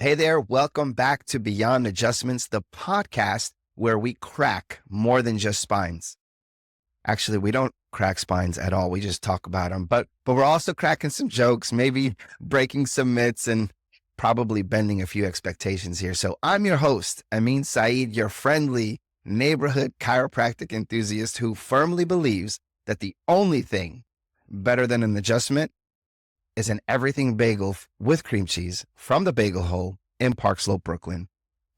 Hey there, welcome back to Beyond Adjustments, the podcast where we crack more than just spines. Actually, we don't crack spines at all. We just talk about them, but we're also cracking some jokes, maybe breaking some myths and probably bending a few expectations here. So I'm your host, Amin Saeed, your friendly neighborhood chiropractic enthusiast who firmly believes that the only thing better than an adjustment is an everything bagel with cream cheese from the Bagel Hole in Park Slope, Brooklyn.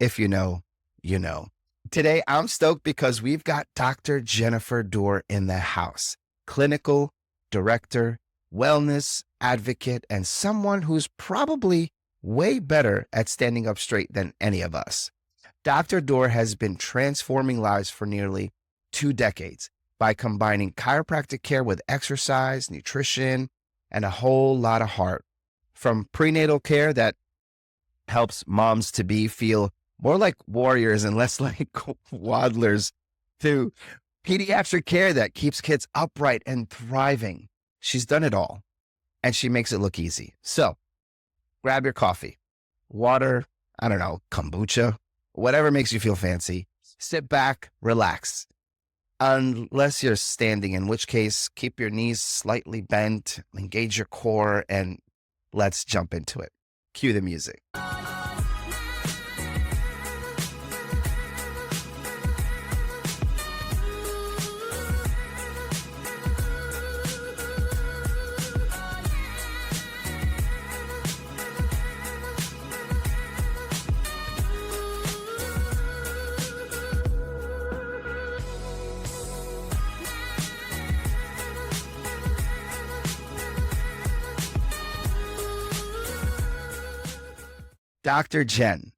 If you know, you know. Today, I'm stoked because we've got Dr. Jennifer Dour in the house, clinical director, wellness advocate, and someone who's probably way better at standing up straight than any of us. Dr. Dour has been transforming lives for nearly 2 decades by combining chiropractic care with exercise, nutrition, and a whole lot of heart. From prenatal care that helps moms-to-be feel more like warriors and less like waddlers, to pediatric care that keeps kids upright and thriving. She's done it all, and she makes it look easy. So grab your coffee, water, I don't know, kombucha, whatever makes you feel fancy. Sit back, relax. Unless you're standing, in which case, keep your knees slightly bent, engage your core, and let's jump into it. Cue the music. Dr. Jen,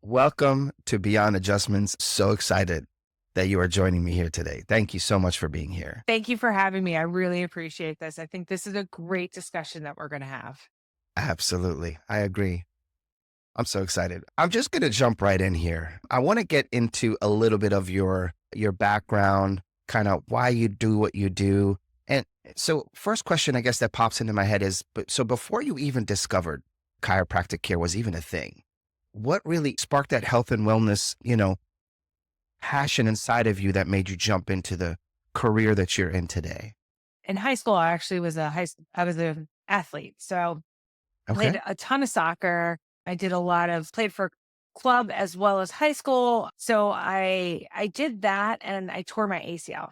welcome to Beyond Adjustments. So excited that you are joining me here today. Thank you so much for being here. Thank you for having me. I really appreciate this. I think this is a great discussion that we're going to have. Absolutely. I agree. I'm so excited. I'm just going to jump right in here. I want to get into a little bit of your background, kind of why you do what you do. And so first question, I guess, that pops into my head is, so before you even discovered chiropractic care was even a thing, what really sparked that health and wellness, passion inside of you that made you jump into the career that you're in today? In high school, I actually was I was an athlete. So I Okay. played a ton of soccer. I did played for club as well as high school. So I did that and I tore my ACL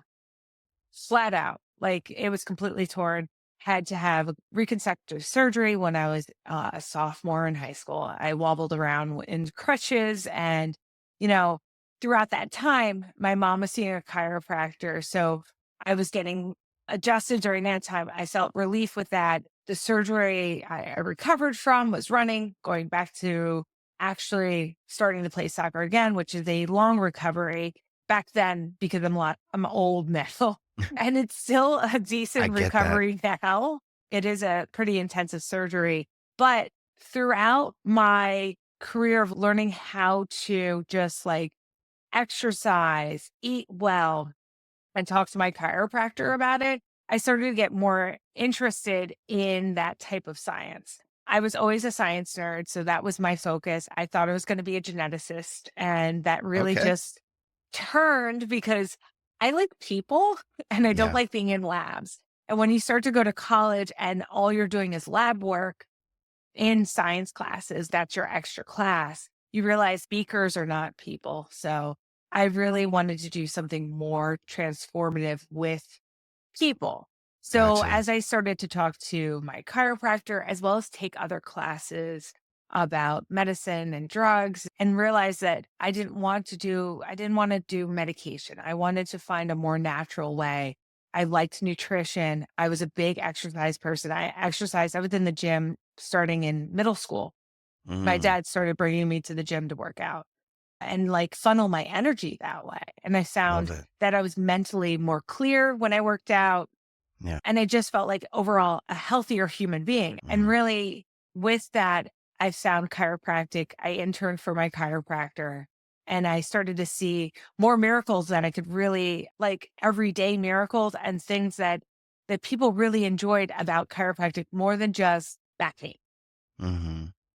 flat out. Like it was completely torn. Had to have reconstructive surgery when I was a sophomore in high school. I wobbled around in crutches and, throughout that time, my mom was seeing a chiropractor. So I was getting adjusted during that time. I felt relief with that. The surgery I recovered from was running, going back to actually starting to play soccer again, which is a long recovery back then because I'm old now. And it's still a decent recovery now. It is a pretty intensive surgery. But throughout my career of learning how to just exercise, eat well, and talk to my chiropractor about it, I started to get more interested in that type of science. I was always a science nerd, so that was my focus. I thought I was going to be a geneticist, and that really just turned because I like people and I don't like being in labs. And when you start to go to college and all you're doing is lab work in science classes, that's your extra class, you realize speakers are not people. So I really wanted to do something more transformative with people. So as I started to talk to my chiropractor, as well as take other classes about medicine and drugs, and realized that I didn't want to do medication. I wanted to find a more natural way. I liked nutrition. I was a big exercise person. I exercised. I was in the gym starting in middle school. My dad started bringing me to the gym to work out and funnel my energy that way. And I found that I was mentally more clear when I worked out. Yeah. And I just felt like overall a healthier human being. And really with that, I found chiropractic. I interned for my chiropractor and I started to see more miracles that I could really everyday miracles and things that people really enjoyed about chiropractic more than just back pain.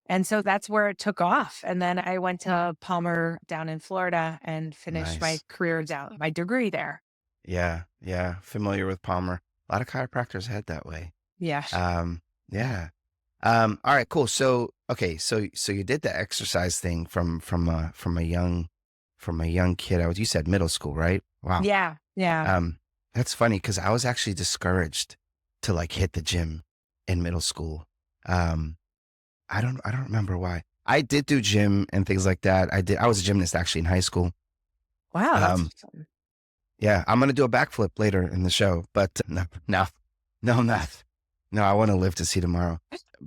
And so that's where it took off. And then I went to Palmer down in Florida and finished my Nice. career down, my degree there. Yeah. Yeah. Familiar with Palmer. A lot of chiropractors head that way. Yeah. Yeah. All right, cool. So, okay. So you did the exercise thing from a young kid. You said middle school, right? Wow. Yeah. Yeah. That's funny because I was actually discouraged to like hit the gym in middle school. Um, I don't remember why. I did do gym and things like that. I was a gymnast actually in high school. Wow. That's Um, awesome. yeah, I'm gonna do a backflip later in the show, but no, I'm not. No, I want to live to see tomorrow.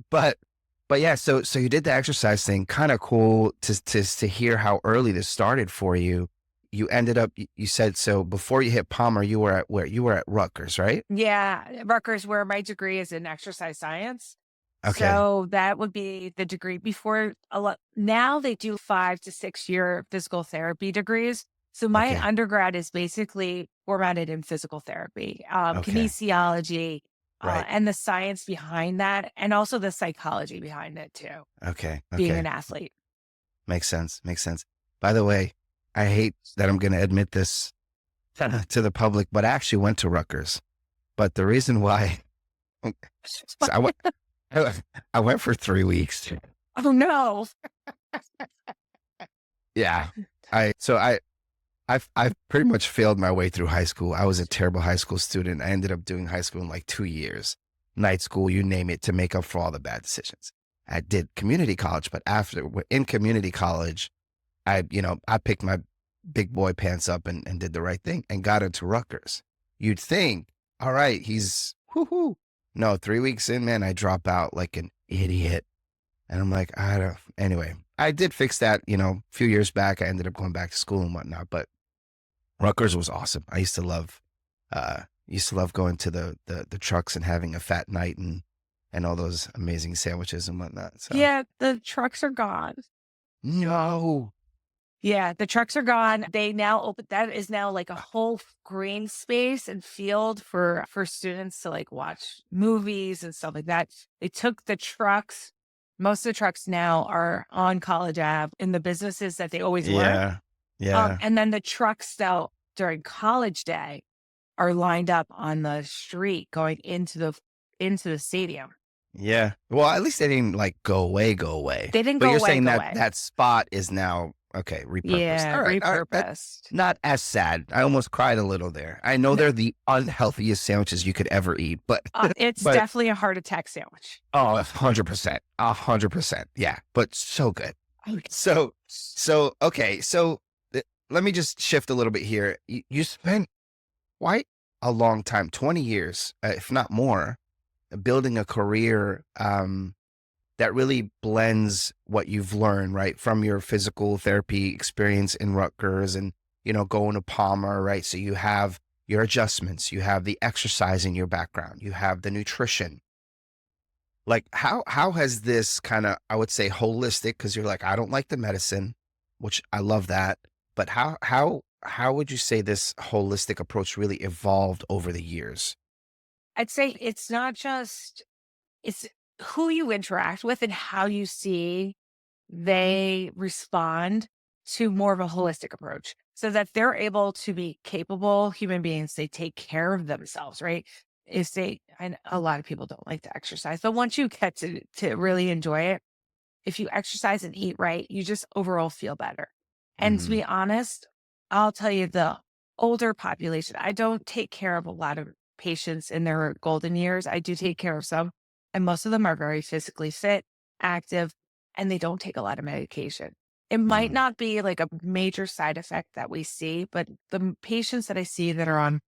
But yeah, so you did the exercise thing. Kind of cool to hear how early this started for you. You ended up, you said, so before you hit Palmer, you were at where? You were at Rutgers, right? Yeah. Rutgers, where my degree is in exercise science. Okay. So that would be the degree before a lot. Now they do 5 to 6 year physical therapy degrees. So my Okay. undergrad is basically formatted in physical therapy, Okay. kinesiology, Right. and the science behind that, and also the psychology behind it too, Okay. being an Okay. athlete. Makes sense. Makes sense. By the way, I hate that I'm going to admit this to the public, but I actually went to Rutgers. But the reason why, so I went for 3 weeks. Oh no. Yeah. I've pretty much failed my way through high school. I was a terrible high school student. I ended up doing high school in like 2 years, night school, you name it, to make up for all the bad decisions. I did community college, but in community college, I picked my big boy pants up and did the right thing and got into Rutgers. You'd think, all right, he's whoo. No, 3 weeks in, man, I drop out like an idiot. And I'm like, I don't, anyway, I did fix that, a few years back. I ended up going back to school and whatnot, but Rutgers was awesome. I used to love going to the trucks and having a fat night and all those amazing sandwiches and whatnot. So Yeah, the trucks are gone. no. Yeah, the trucks are gone. They now open that is now like a whole green space and field for students to like watch movies and stuff like that. They took the trucks. Most of the trucks now are on College Ave in the businesses that they always were. Yeah. Yeah. And then the trucks though during college day are lined up on the street going into the stadium. Yeah. Well, at least they didn't like go away, go away. They didn't But go you're away, saying go that away. that spot is now okay, repurposed. Yeah, All right. All right. That's repurposed. not as sad. I almost cried a little there. I know they're the unhealthiest sandwiches you could ever eat, but It's but definitely a heart attack sandwich. oh, 100%. 100%. Yeah. But so good. Oh, So okay. So let me just shift a little bit here. You spent quite a long time, 20 years, if not more, building a career that really blends what you've learned, right, from your physical therapy experience in Rutgers and, going to Palmer, right? So you have your adjustments, you have the exercise in your background, you have the nutrition. Like how has this kind of, I would say holistic, because you're like, I don't like the medicine, which I love that, but how would you say this holistic approach really evolved over the years? I'd say it's not just it's who you interact with and how you see they respond to more of a holistic approach so that they're able to be capable human beings. They take care of themselves, right? If they, and a lot of people don't like to exercise, but once you get to really enjoy it, if you exercise and eat right, you just overall feel better. And to Hmm. be honest, I'll tell you the older population, I don't take care of a lot of patients in their golden years. I do take care of some, and most of them are very physically fit, active, and they don't take a lot of medication. It might Hmm. not be like a major side effect that we see, but the patients that I see that are on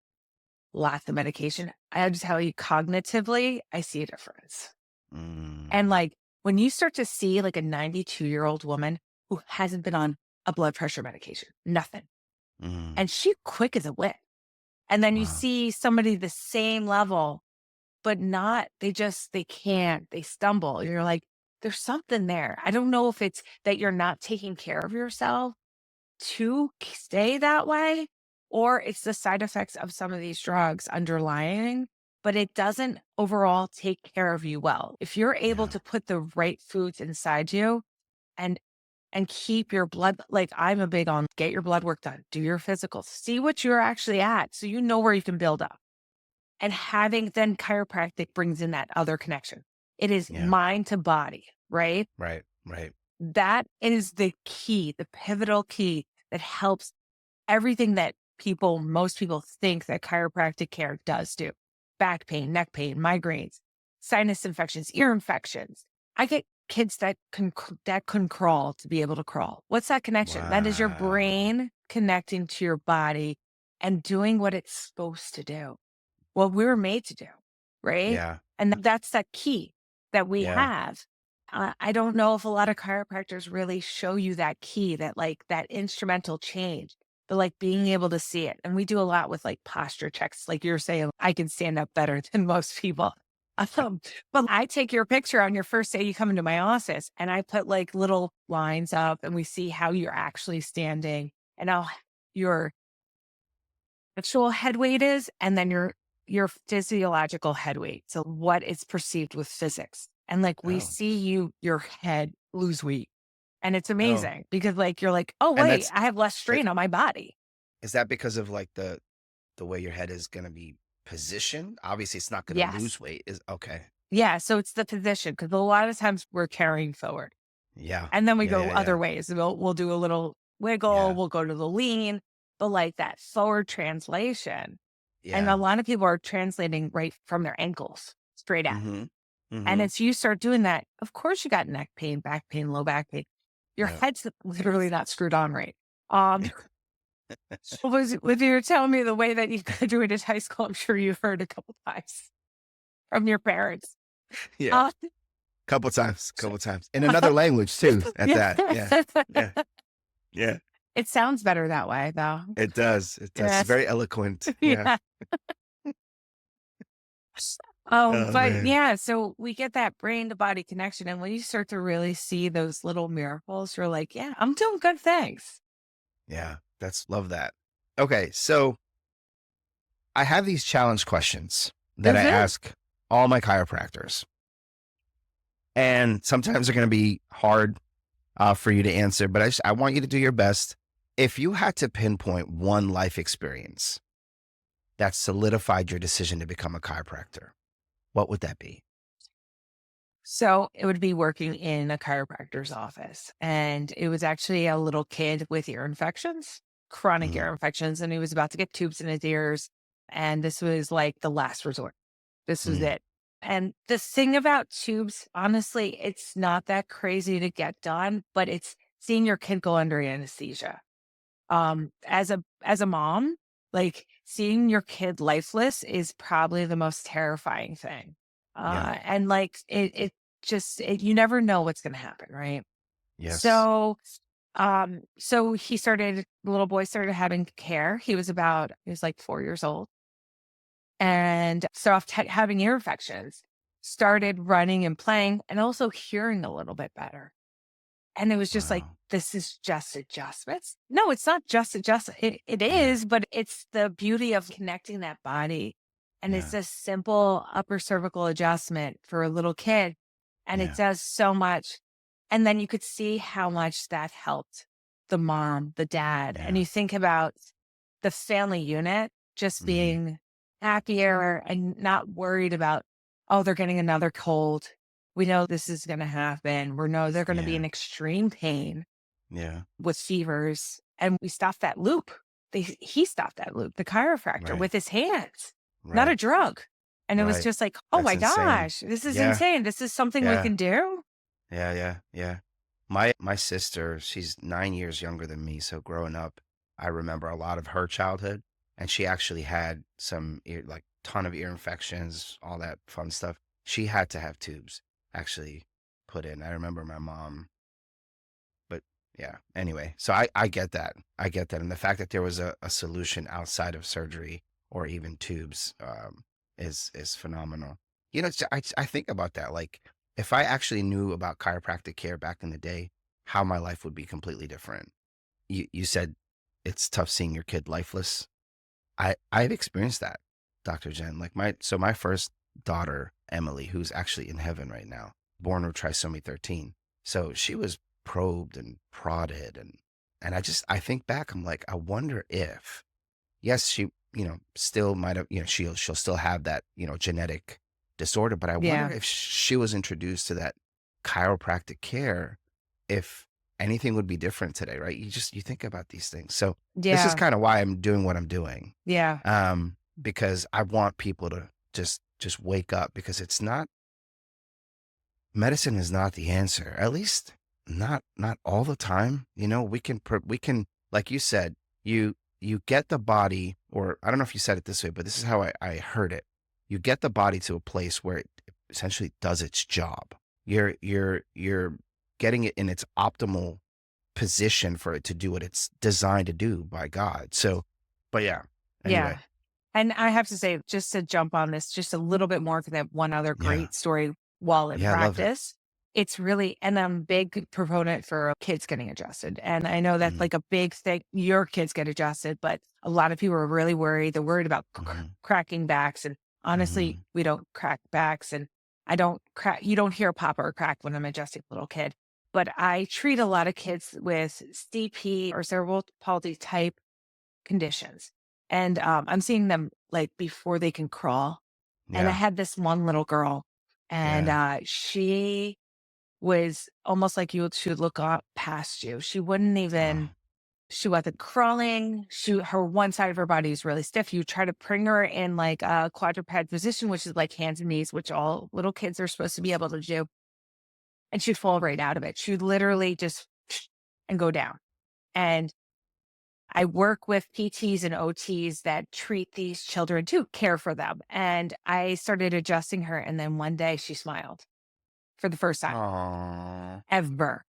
lots of medication, I have to tell you, cognitively, I see a difference. And Mm. like when you start to see like a 92-year-old woman who hasn't been on a blood pressure medication, nothing, Mm. and she quick as a whip. And then you Wow. see somebody the same level, but not, they can't, they stumble. You're like, there's something there. I don't know if it's that you're not taking care of yourself to stay that way, or it's the side effects of some of these drugs underlying. but it doesn't overall take care of you well. If you're able Yeah. to put the right foods inside you and keep your blood, like I'm a big on get your blood work done, do your physical, see what you're actually at so you know where you can build up. And having then chiropractic brings in that other connection. It is Yeah. mind to body, right? Right. Right. That is the key, the pivotal key that helps everything that most people think that chiropractic care does do. Back pain, neck pain, migraines, sinus infections, ear infections. I get kids that can crawl to be able to crawl. What's that connection? That is your Wow. brain connecting to your body and doing what it's supposed to do, what we were made to do, right? Yeah. And that's that key that we Yeah. have. I don't know if a lot of chiropractors really show you that key, that like that instrumental change, but like being able to see it. And we do a lot with like posture checks. Like you're saying, I can stand up better than most people. Um, but I take your picture on your first day you come into my office and I put like little lines up and we see how you're actually standing and how your actual head weight is, and then your physiological head weight. So what is perceived with physics. And like we Oh. see your head lose weight. And it's Oh. amazing because like you're like, oh And wait, that's I have less that strain on my body. is that because of like the way your head is gonna be positioned? Obviously, it's not gonna Yes. lose weight. Is okay. Yeah. So it's the position because a lot of times we're carrying forward. Yeah. And then we Yeah. go Yeah. Yeah. other ways. We'll do a little wiggle, Yeah. we'll go to the lean, but like that forward translation. And a Yeah. lot of people are translating right from their ankles straight out. Mm-hmm. And Mm-hmm. as you start doing that, of course you got neck pain, back pain, low back pain. Your Yeah. head's literally not screwed on right. Was you were telling me the way that you graduated high school, I'm sure you've heard a couple times from your parents. Yeah. Uh, Couple times. Couple times. In another language too, at yeah. that. Yeah. Yeah. Yeah. It sounds better that way though. It does. It does. It's Yes. very eloquent. Yeah. Yeah. Oh But man. yeah, so we get that brain to body connection. And when you start to really see those little miracles, you're like, yeah, I'm doing good things. Yeah. Love that. Okay. So I have these challenge questions that I Mhm. ask all my chiropractors. And sometimes they're going to be hard for you to answer, but I want you to do your best. If you had to pinpoint one life experience that solidified your decision to become a chiropractor, what would that be? So it would be working in a chiropractor's office. And it was actually a little kid with ear infections, chronic Mm, ear infections, and he was about to get tubes in his ears. And this was like the last resort. This was mm, it. And the thing about tubes, honestly, it's not that crazy to get done, but it's seeing your kid go under anesthesia. As a mom, like seeing your kid lifeless is probably the most terrifying thing. yeah. And like you never know what's going to happen, right? Yes. So the little boy started having care. He was like 4 years old and having ear infections, started running and playing and also hearing a little bit better. And it was just like, Wow. this is just adjustments. No, it's not just adjustment. It Yeah. is, but it's the beauty of connecting that body. And it's Yeah. a simple upper cervical adjustment for a little kid. And it Yeah. does so much. And then you could see how much that helped the mom, the dad. And Yeah. you think about the family unit just Hmm. being happier and not worried about, oh, they're getting another cold. We know this is going to happen. We know they're going to be Yeah. in extreme pain Yeah. with fevers. And we stopped that loop. He stopped that loop, the chiropractor Right. with his hands, not a Right. drug. And it was Right. just like, oh That's my insane. gosh, this is Yeah. insane. This is something we Yeah. can do. Yeah. Yeah. Yeah. My sister, she's 9 years younger than me. So growing up, I remember a lot of her childhood, and she actually had some like ton of ear infections, all that fun stuff. She had to have tubes actually put in. I remember my mom, but yeah. Anyway, so I get that. I get that, and the fact that there was a solution outside of surgery or even tubes is phenomenal. I think about that. Like, if I actually knew about chiropractic care back in the day, how my life would be completely different. You said it's tough seeing your kid lifeless. I've experienced that. Dr. Jen. Like my first daughter, Emily, who's actually in heaven right now, born with trisomy 13. So she was probed and prodded and I think back, I'm like, I wonder if, yes, she, still might have, she'll still have that, genetic disorder, but I wonder Yeah. if she was introduced to that chiropractic care, if anything would be different today, right? You think about these things. So this is Yeah. kind of why I'm doing what I'm doing. Yeah. Because I want people to just wake up, because it's not, medicine is not the answer, at least not all the time. We can, like you said, you get the body, or I don't know if you said it this way, but this is how I heard it. You get the body to a place where it essentially does its job. You're getting it in its optimal position for it to do what it's designed to do by God. So, but yeah, Yeah. anyway, And I have to say, just to jump on this just a little bit more, because I have one other yeah, great story while in yeah, I love it. practice. It's really, and I'm a big proponent for kids getting adjusted. And I know that's Mm, like a big thing. Your kids get adjusted, but a lot of people are really worried. They're worried about mhm, cracking backs. And honestly, mhm. we don't crack backs. And I don't crack, you don't hear a pop or a crack when I'm adjusting a little kid. But I treat a lot of kids with CP or cerebral palsy type conditions. And I'm seeing them like before they can crawl. And I Yeah, had this one little girl, and yeah. she was almost like she would look up past you. She wouldn't Oh, even, she wasn't crawling. Her one side of her body is really stiff. You try to bring her in like a quadruped position, which is like hands and knees, which all little kids are supposed to be able to do. And she'd fall right out of it. She'd literally just and go down. And I work with PTs and OTs that treat these children to care for them. And I started adjusting her. And then one day she smiled for the first time aw. ever.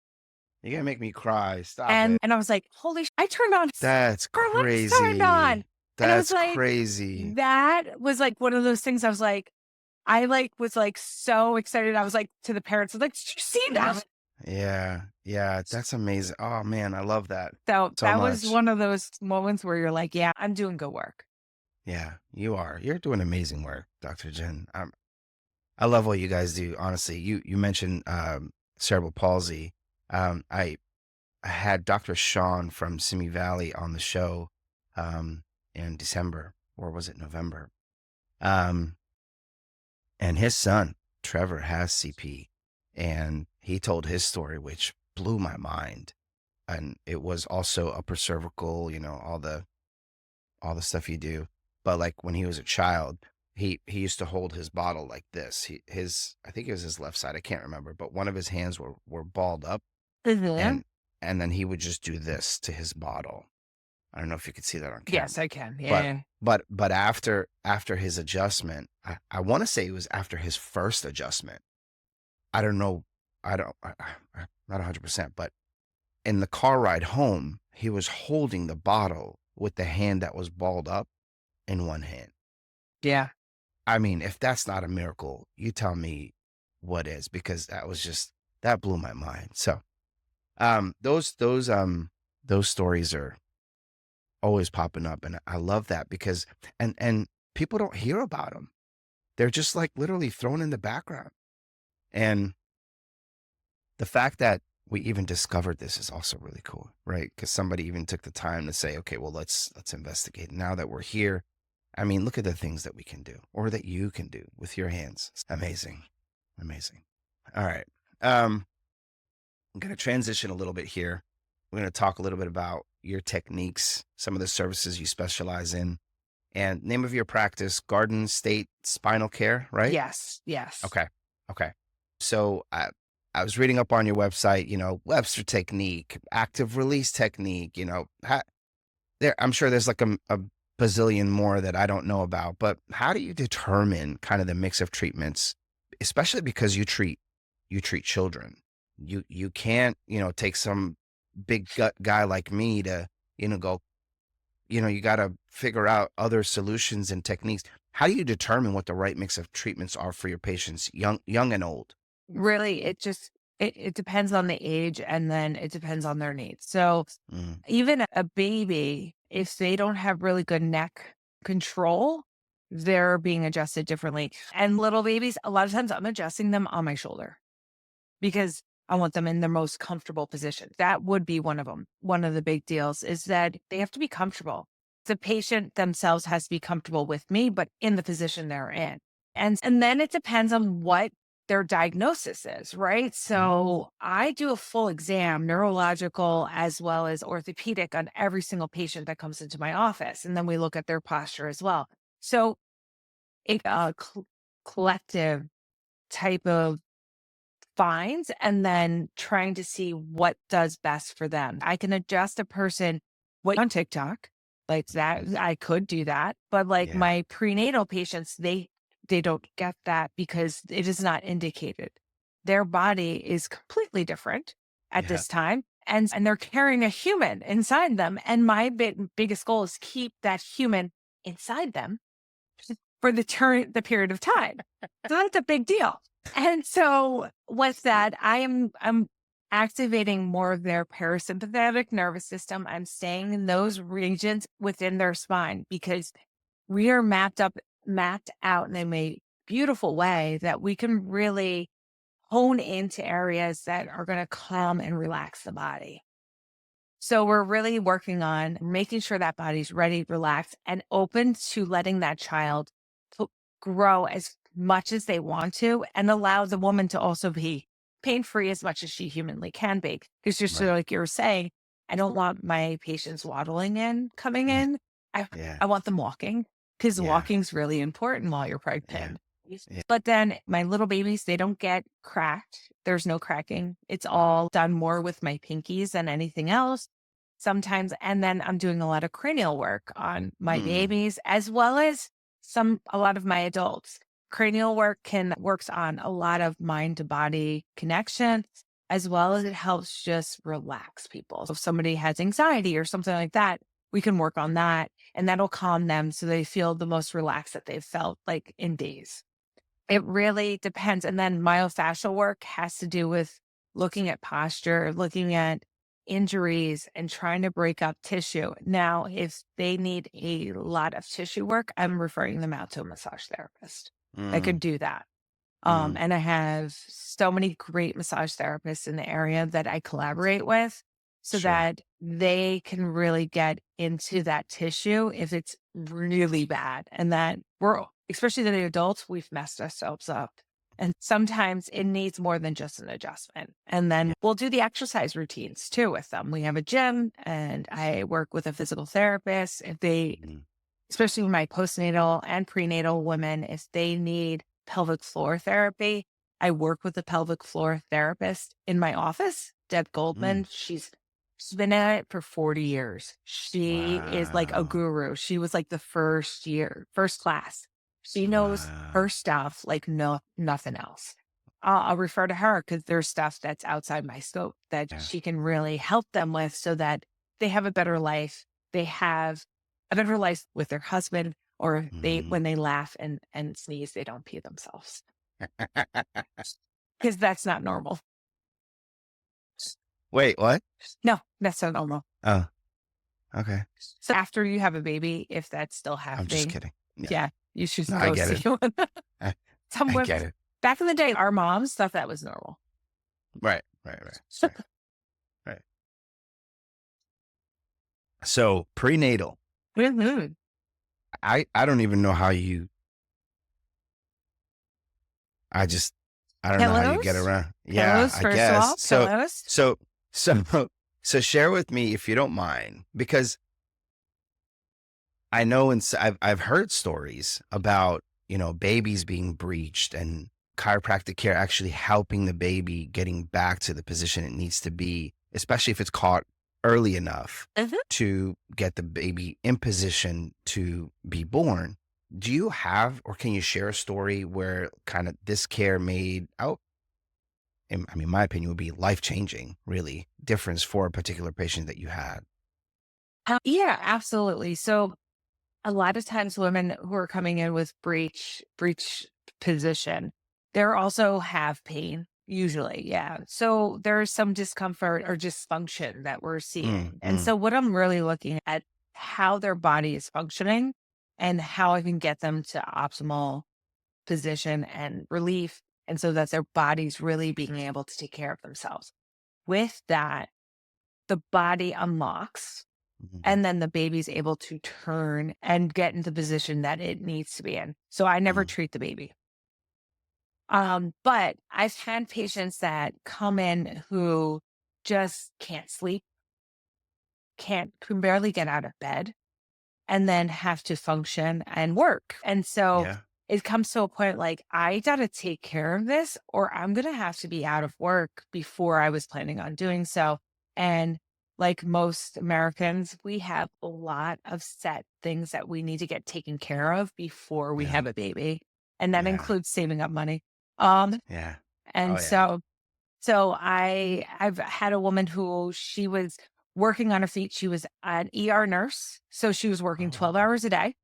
You're gonna make me cry. Stop And it. I was like, holy, I turned on, That's her lights turned on. crazy. And I was That's like, crazy. that was like one of those things. I was like, was like so excited. I was like to the parents, I was like, did you see that? Yeah, yeah, that's amazing. Oh man, I love that So so that was much. one of those moments where you're like, yeah, I'm doing good work. Yeah, you are. You're doing amazing work, Dr. Jen. I love what you guys do. Honestly, you mentioned cerebral palsy. I had Dr. Sean from Simi Valley on the show in December, or was it November? Um, and his son, Trevor, has CP. And he told his story, which blew my mind. And it was also upper cervical, all the stuff you do. But like when he was a child, he used to hold his bottle like this. I think it was his left side, I can't remember, but one of his hands were balled up, Mhm. and then he would just do this to his bottle. I don't know if you could see that on Yes, camera. I can. But Yeah. but after his adjustment, I want to say it was after his first adjustment. I don't know. I'm not 100%, but in the car ride home, he was holding the bottle with the hand that was balled up in one hand. Yeah. I mean, if that's not a miracle, you tell me what is, because that blew my mind. So, those stories are always popping up, and I love that, because and people don't hear about them. They're just like literally thrown in the background. And the fact that we even discovered this is also really cool, right? Because somebody even took the time to say, okay, well, let's investigate. Now that we're here, I mean, look at the things that we can do, or that you can do with your hands. It's amazing. Amazing. All right. I'm going to transition a little bit here. We're going to talk a little bit about your techniques, some of the services you specialize in, and name of your practice, Garden State Spinal Care, right? Yes. Yes. Okay. Okay. So I was reading up on your website, Webster Technique, active release technique, I'm sure there's like a bazillion more that I don't know about, but how do you determine kind of the mix of treatments, especially because you treat children? You can't, take some big gut guy like me to, go, you got to figure out other solutions and techniques. How do you determine what the right mix of treatments are for your patients, young and old? Really, it depends on the age, and then it depends on their needs. So Mm, even a baby, if they don't have really good neck control, they're being adjusted differently. And little babies, a lot of times I'm adjusting them on my shoulder because I want them in their most comfortable position. That would be one of them. One of the big deals is that they have to be comfortable. The patient themselves has to be comfortable with me, but in the position they're in. And then it depends on what their diagnosis is, right? So I do a full exam, neurological as well as orthopedic, on every single patient that comes into my office. And then we look at their posture as well. So a collective type of finds and then trying to see what does best for them. I can adjust a person on TikTok like that. I could do that, but like Yeah. my prenatal patients, they don't get that because it is not indicated. Their body is completely different at Yeah. this time. And they're carrying a human inside them. And my biggest goal is keep that human inside them for the period of time. So that's a big deal. And so with that, I'm activating more of their parasympathetic nervous system. I'm staying in those regions within their spine because we are mapped out in a beautiful way that we can really hone into areas that are going to calm and relax the body. So we're really working on making sure that body's ready, relaxed, and open to letting that child grow as much as they want to, and allow the woman to also be pain-free as much as she humanly can be. Because just Right. like you were saying, I don't want my patients coming in. Yeah. I want them walking because Yeah. walking's really important while you're Yeah. pregnant. Yeah. But then my little babies, they don't get cracked. There's no cracking. It's all done more with my pinkies than anything else sometimes. And then I'm doing a lot of cranial work on my babies as well as a lot of my adults. Cranial work works on a lot of mind to body connection, as well as it helps just relax people. So if somebody has anxiety or something like that, we can work on that and that'll calm them so they feel the most relaxed that they've felt like in days. It really depends. And then myofascial work has to do with looking at posture, looking at injuries and trying to break up tissue. Now, if they need a lot of tissue work, I'm referring them out to a massage therapist that could do that. And I have so many great massage therapists in the area that I collaborate with so Sure. that they can really get into that tissue if it's really bad. And that especially the adults, we've messed ourselves up. And sometimes it needs more than just an adjustment. And then we'll do the exercise routines too with them. We have a gym and I work with a physical therapist. If they, especially with my postnatal and prenatal women, if they need pelvic floor therapy, I work with a pelvic floor therapist in my office, Deb Goldman. She's been at it for 40 years. She is like a guru. She was like the first class. She knows her stuff like nothing else. I'll refer to her because there's stuff that's outside my scope that she can really help them with so that they have a better life. They have a better life with their husband, or when they laugh and sneeze, they don't pee themselves because that's not normal. Wait, what? No, that's not normal. Oh, okay. So after you have a baby, if that's still happening, I'm just kidding. yeah, you should No, go I get see it. one. I Somewhere get it. back in the day, our moms thought that was normal. Right. So prenatal, Mhm. I don't even know how I don't know how you get Pillows? around. Yeah, Pillows, I first of guess. all, pillows. So share with me if you don't mind, because I know I've heard stories about, babies being breached and chiropractic care actually helping the baby getting back to the position it needs to be, especially if it's caught early enough to get the baby in position to be born. Do you have, or can you share a story where kind of this care my opinion would be life-changing, really difference for a particular patient that you had? Yeah, absolutely. So a lot of times women who are coming in with breach position, they also have pain usually. Yeah. So there's some discomfort or dysfunction that we're seeing. And so what I'm really looking at how their body is functioning and how I can get them to optimal position and relief. And so that their body's really being able to take care of themselves. With that, the body unlocks Mhm. and then the baby's able to turn and get into the position that it needs to be in. So I never Mm. treat the baby. But I've had patients that come in who just can't sleep, can barely get out of bed, and then have to function and work. And so Yeah. it comes to a point like, I got to take care of this, or I'm going to have to be out of work before I was planning on doing so. And like most Americans, we have a lot of set things that we need to get taken care of before we Yeah. have a baby. And that Yeah. includes saving up money. Um, Yeah. Oh, and yeah. I've had a woman who she was working on her feet. She was an ER nurse. So she was working 12 Oh, hours a day.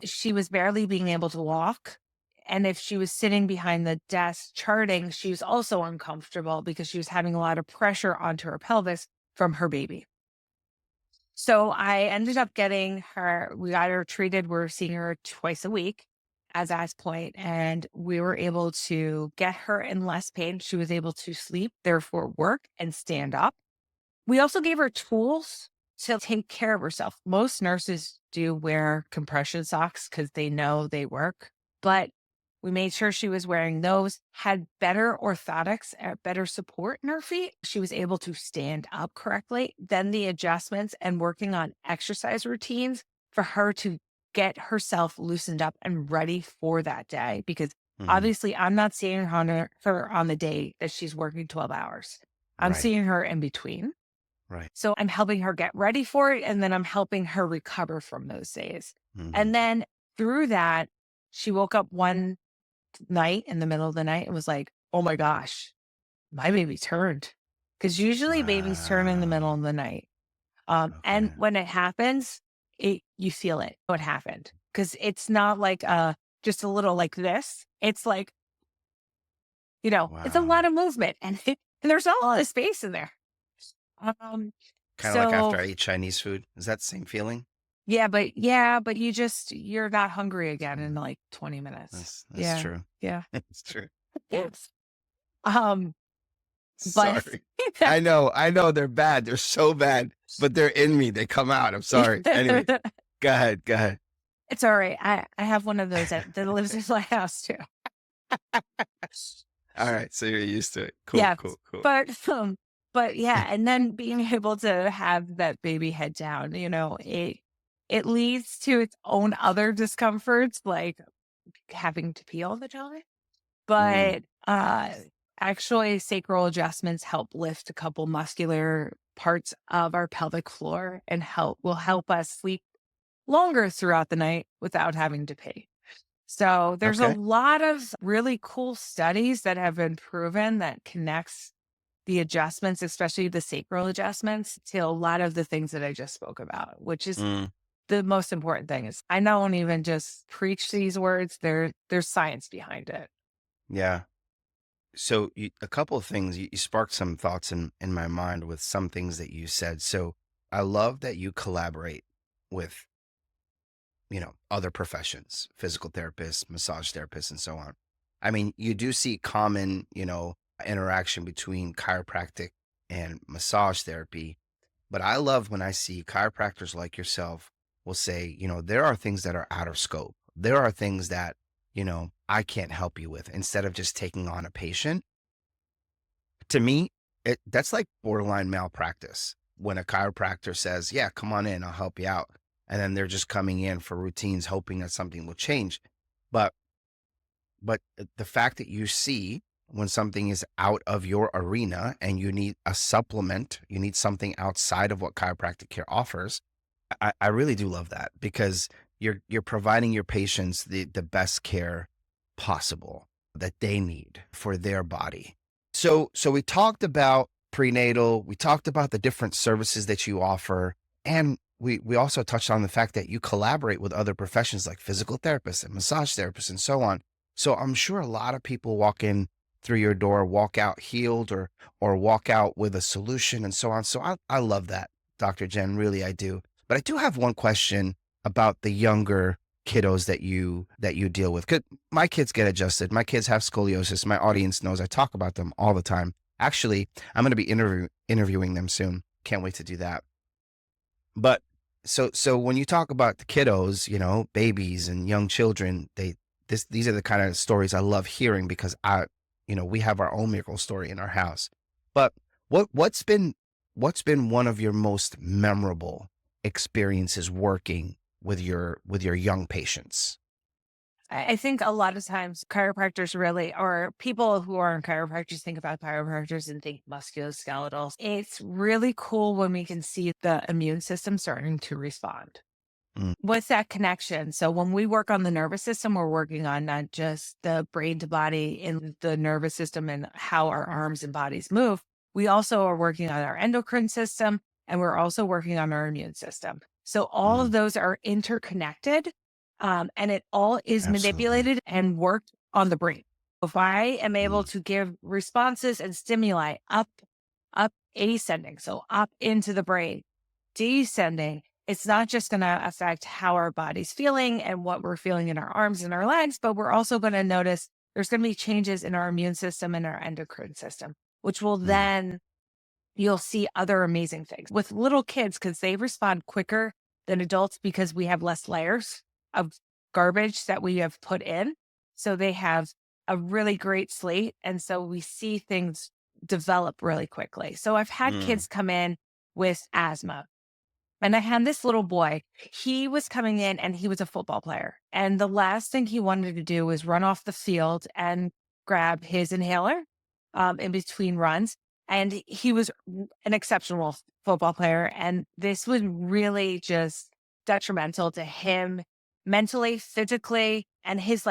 She was barely being able to walk. And if she was sitting behind the desk charting, she was also uncomfortable because she was having a lot of pressure onto her pelvis from her baby. So I ended up getting her, we got her treated. We're seeing her twice a week as point, and we were able to get her in less pain. She was able to sleep, therefore work and stand up. We also gave her tools to take care of herself. Most nurses do wear compression socks because they know they work, but we made sure she was wearing those, had better orthotics, better support in her feet. She was able to stand up correctly. Then the adjustments and working on exercise routines for her to get herself loosened up and ready for that day. Because mhm. obviously, I'm not seeing her on the day that she's working 12 hours. I'm Right. seeing her in between. Right. So I'm helping her get ready for it. And then I'm helping her recover from those days. Mhm. And then through that, she woke up one night in the middle of the night and was like, oh my gosh, my baby turned. Because usually babies turn in the middle Wow. of the night. And Okay. when it happens, you feel it, what happened. Because it's not like just a little like this. It's like, it's a Wow. lot of movement and there's not a lot of space in there. Um, Kinda like after so I eat Chinese food. Is that the same feeling? yeah, but you're not hungry again in Mm, like 20 minutes. that's Yeah. true. Yeah. It's true. Yes. Um, but Sorry. I know they're bad. They're so bad, but they're in me. They come out. I'm sorry. Anyway, go ahead. Go ahead. it's all right. I have one of those that lives in my house too. All right. So you're used to it. Cool, Yeah. cool, cool. But yeah, and then being able to have that baby head down, it leads to its own other discomforts, like having to pee all the time. Mm, But actually, sacral adjustments help lift a couple muscular parts of our pelvic floor and will help us sleep longer throughout the night without having to pee. So there's a okay. lot of really cool studies that have been proven that connects the adjustments, especially the sacral adjustments, to a lot of the things that I just spoke about, which is Mm, the most important thing. Is I don't even just preach these words, there's science behind it. yeah. So a couple of things, you sparked some thoughts in my mind with some things that you said. So I love that you collaborate with, other professions, physical therapists, massage therapists, and so on. I mean, you do see common, interaction between chiropractic and massage therapy. But I love when I see chiropractors like yourself will say, there are things that are out of scope. There are things that, I can't help you with instead of just taking on a patient. To me, that's like borderline malpractice when a chiropractor says, yeah, come on in, I'll help you out. And then they're just coming in for routines, hoping that something will change. But the fact that you see when something is out of your arena and you need a supplement, you need something outside of what chiropractic care offers. I really do love that because you're providing your patients the best care possible that they need for their body. So we talked about prenatal, we talked about the different services that you offer, and we also touched on the fact that you collaborate with other professions like physical therapists and massage therapists and so on. So I'm sure a lot of people walk in through your door, walk out healed or walk out with a solution and so on. So I love that, Dr. Jen, really I do. But I do have one question about the younger kiddos that you deal with? 'Cause my kids get adjusted. My kids have scoliosis. My audience knows I talk about them all the time. Actually, I'm going to be interviewing them soon. Can't wait to do that. But so when you talk about the kiddos, you know, babies and young children, these are the kind of stories I love hearing because we have our own miracle story in our house. But what's been one of your most memorable experiences working with your young patients? I think a lot of times chiropractors really, or people who aren't chiropractors think about chiropractors and think musculoskeletal. It's really cool when we can see the immune system starting to respond. Mm, What's that connection? So when we work on the nervous system, we're working on not just the brain to body in the nervous system and how our arms and bodies move. We also are working on our endocrine system and we're also working on our immune system. So all of mm, those are interconnected, and it all is absolutely. manipulated and worked on the brain. If I am able Mm, to give responses and stimuli up ascending, so up into the brain, descending, it's not just going to affect how our body's feeling and what we're feeling in our arms and our legs, but we're also going to notice there's going to be changes in our immune system and our endocrine system, which will mm, then you'll see other amazing things with little kids because they respond quicker than adults because we have less layers of garbage that we have put in. So they have a really great slate. And so we see things develop really quickly. So I've had mm. kids come in with asthma. And I had this little boy. He was coming in and he was a football player. And the last thing he wanted to do was run off the field and grab his inhaler in between runs. And he was an exceptional football player. And this was really just detrimental to him mentally, physically, and his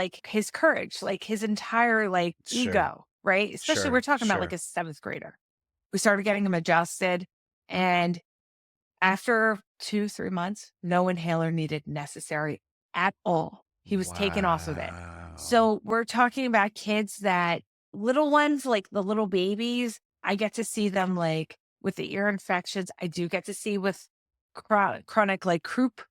courage, like his entire Sure, ego, right? Especially we're sure, talking about like sure. a seventh grader. We started getting him adjusted and after 2, 3 months, no inhaler needed necessary at all. He was taken off of it. Wow. So we're talking about kids that little ones, like the little babies, I get to see them like with the ear infections. I do get to see with chronic like croup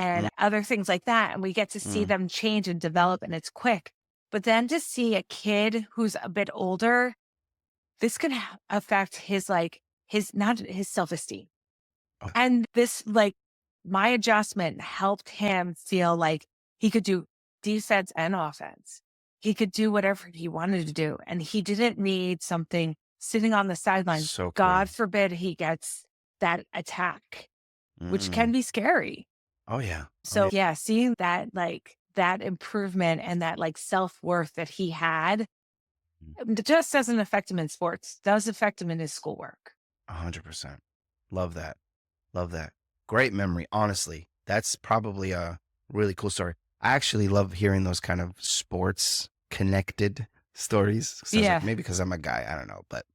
Mm, and other things like that. And we get to see mm. them change and develop and it's quick. But then to see a kid who's a bit older, this can affect not his self-esteem Oh, and my adjustment helped him feel like he could do defense and offense. He could do whatever he wanted to do. And he didn't need something sitting on the sidelines. so cool. God forbid he gets that attack, which Mm. can be scary. Oh yeah. Oh So yeah. yeah, seeing that improvement and that self-worth that he had, it just doesn't affect him in sports, does affect him in his schoolwork. 100%. Love that. Love that. Great memory. Honestly, that's probably a really cool story. I actually love hearing those kind of sports connected stories. Sounds like Yeah. maybe because I'm a guy. I don't know. But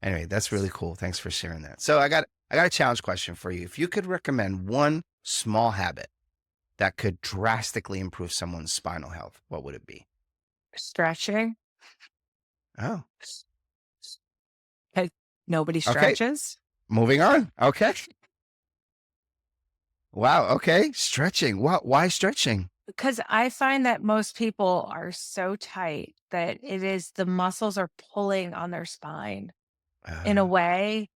anyway, that's really cool. Thanks for sharing that. So I got a challenge question for you. If you could recommend one small habit that could drastically improve someone's spinal health, what would it be? Stretching. Oh, 'Cause nobody okay. stretches. Moving on. Okay. Wow. Okay. Stretching. Why stretching? Because I find that most people are so tight that the muscles are pulling on their spine in a Uh, way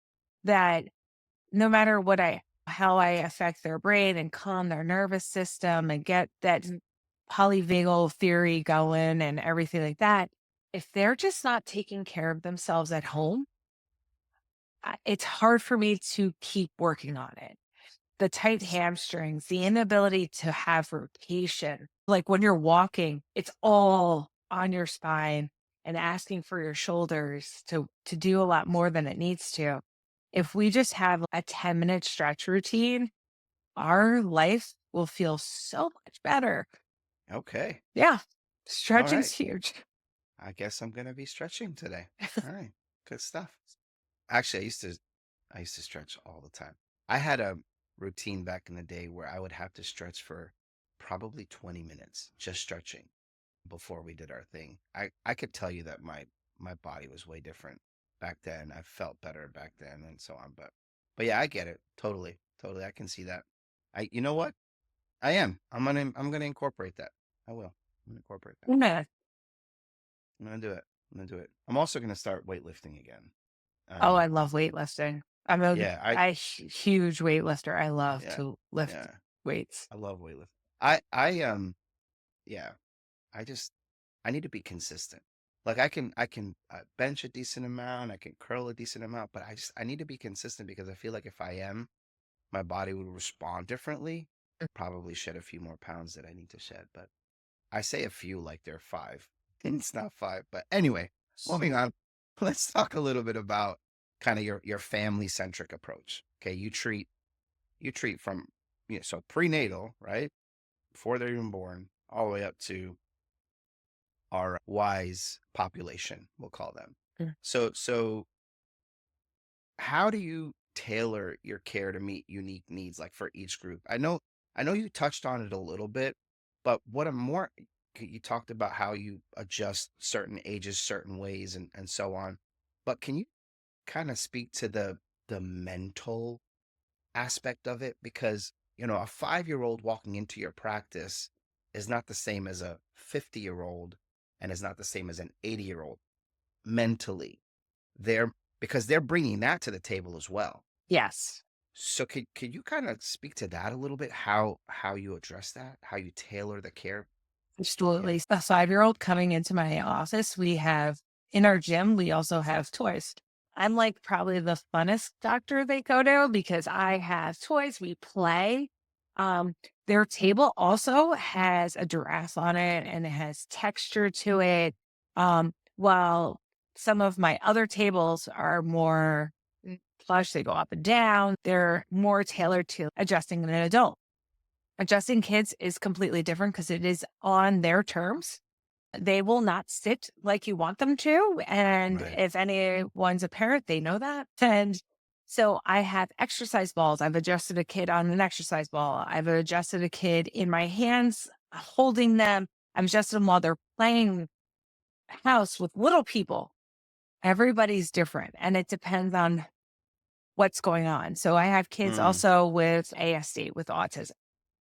that no matter how I affect their brain and calm their nervous system and get that polyvagal theory going and everything like that, if they're just not taking care of themselves at home, it's hard for me to keep working on it. The tight hamstrings, the inability to have rotation. Like when you're walking, it's all on your spine and asking for your shoulders to do a lot more than it needs to. If we just have a 10-minute stretch routine, our life will feel so much better. okay. Yeah. All Stretching's right. huge. I guess I'm gonna be stretching today. All right, good stuff. Actually, I used to stretch all the time. I had a routine back in the day where I would have to stretch for probably 20 minutes, just stretching before we did our thing. I could tell you that my body was way different back then. I felt better back then and so on. But yeah, I get it. Totally. Totally. I can see that. You know what? I am. I'm gonna incorporate that. I will. I'm gonna incorporate that. Yeah. I'm gonna do it. I'm gonna do it. I'm also gonna start weightlifting again. Oh, Um, I love weightlifting. yeah, I Huge weightlifter. I love yeah, to lift yeah. weights. I love weightlifting. I yeah. I just I need to be consistent. Like I can bench a decent amount, I can curl a decent amount, but I need to be consistent because I feel like if I am, my body would respond differently. Probably shed a few more pounds that I need to shed, but I say a few like they're five. It's not five, but anyway, moving on. Let's talk a little bit about kind of your family centric approach. Okay, you treat from so prenatal, right? Before they're even born, all the way up to our wise population, we'll call them. Mm. So how do you tailor your care to meet unique needs like for each group? I know you touched on it a little bit, but what I'm more you talked about how you adjust certain ages certain ways and so on. But can you kind of speak to the mental aspect of it? Because, a 5-year-old walking into your practice is not the same as a 50-year-old and is not the same as an 80-year-old mentally. They're because they're bringing that to the table as well. Yes. So could you kind of speak to that a little bit? How you address that? How you tailor the care? Yeah. Absolutely. A 5-year-old coming into my office, we have in our gym, we also have toys. I'm like probably the funnest doctor they go to because I have toys. We play. Um, their table also has a giraffe on it and it has texture to it. While some of my other tables are more plush, they go up and down. They're more tailored to adjusting an adult. Adjusting kids is completely different because it is on their terms. They will not sit like you want them to. And Right. if anyone's a parent, they know that. And so I have exercise balls. I've adjusted a kid on an exercise ball. I've adjusted a kid in my hands, holding them. I've adjusted them while they're playing house with little people. Everybody's different and it depends on what's going on. So I have kids Mm, also with ASD, with autism. sure.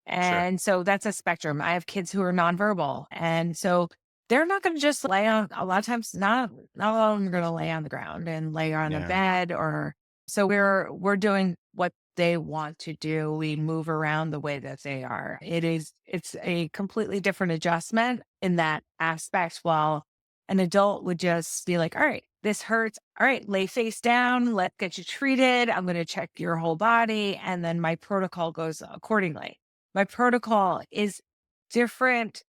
And so that's a spectrum. I have kids who are nonverbal. And so they're not going to just lay on, a lot of times, not all of them are going to lay on the ground and lay on a Yeah. bed or so we're doing what they want to do. We move around the way that they are. It's a completely different adjustment in that aspect. While an adult would just be like, all right, this hurts. All right, lay face down. Let's get you treated. I'm going to check your whole body. And then my protocol goes accordingly. My protocol is different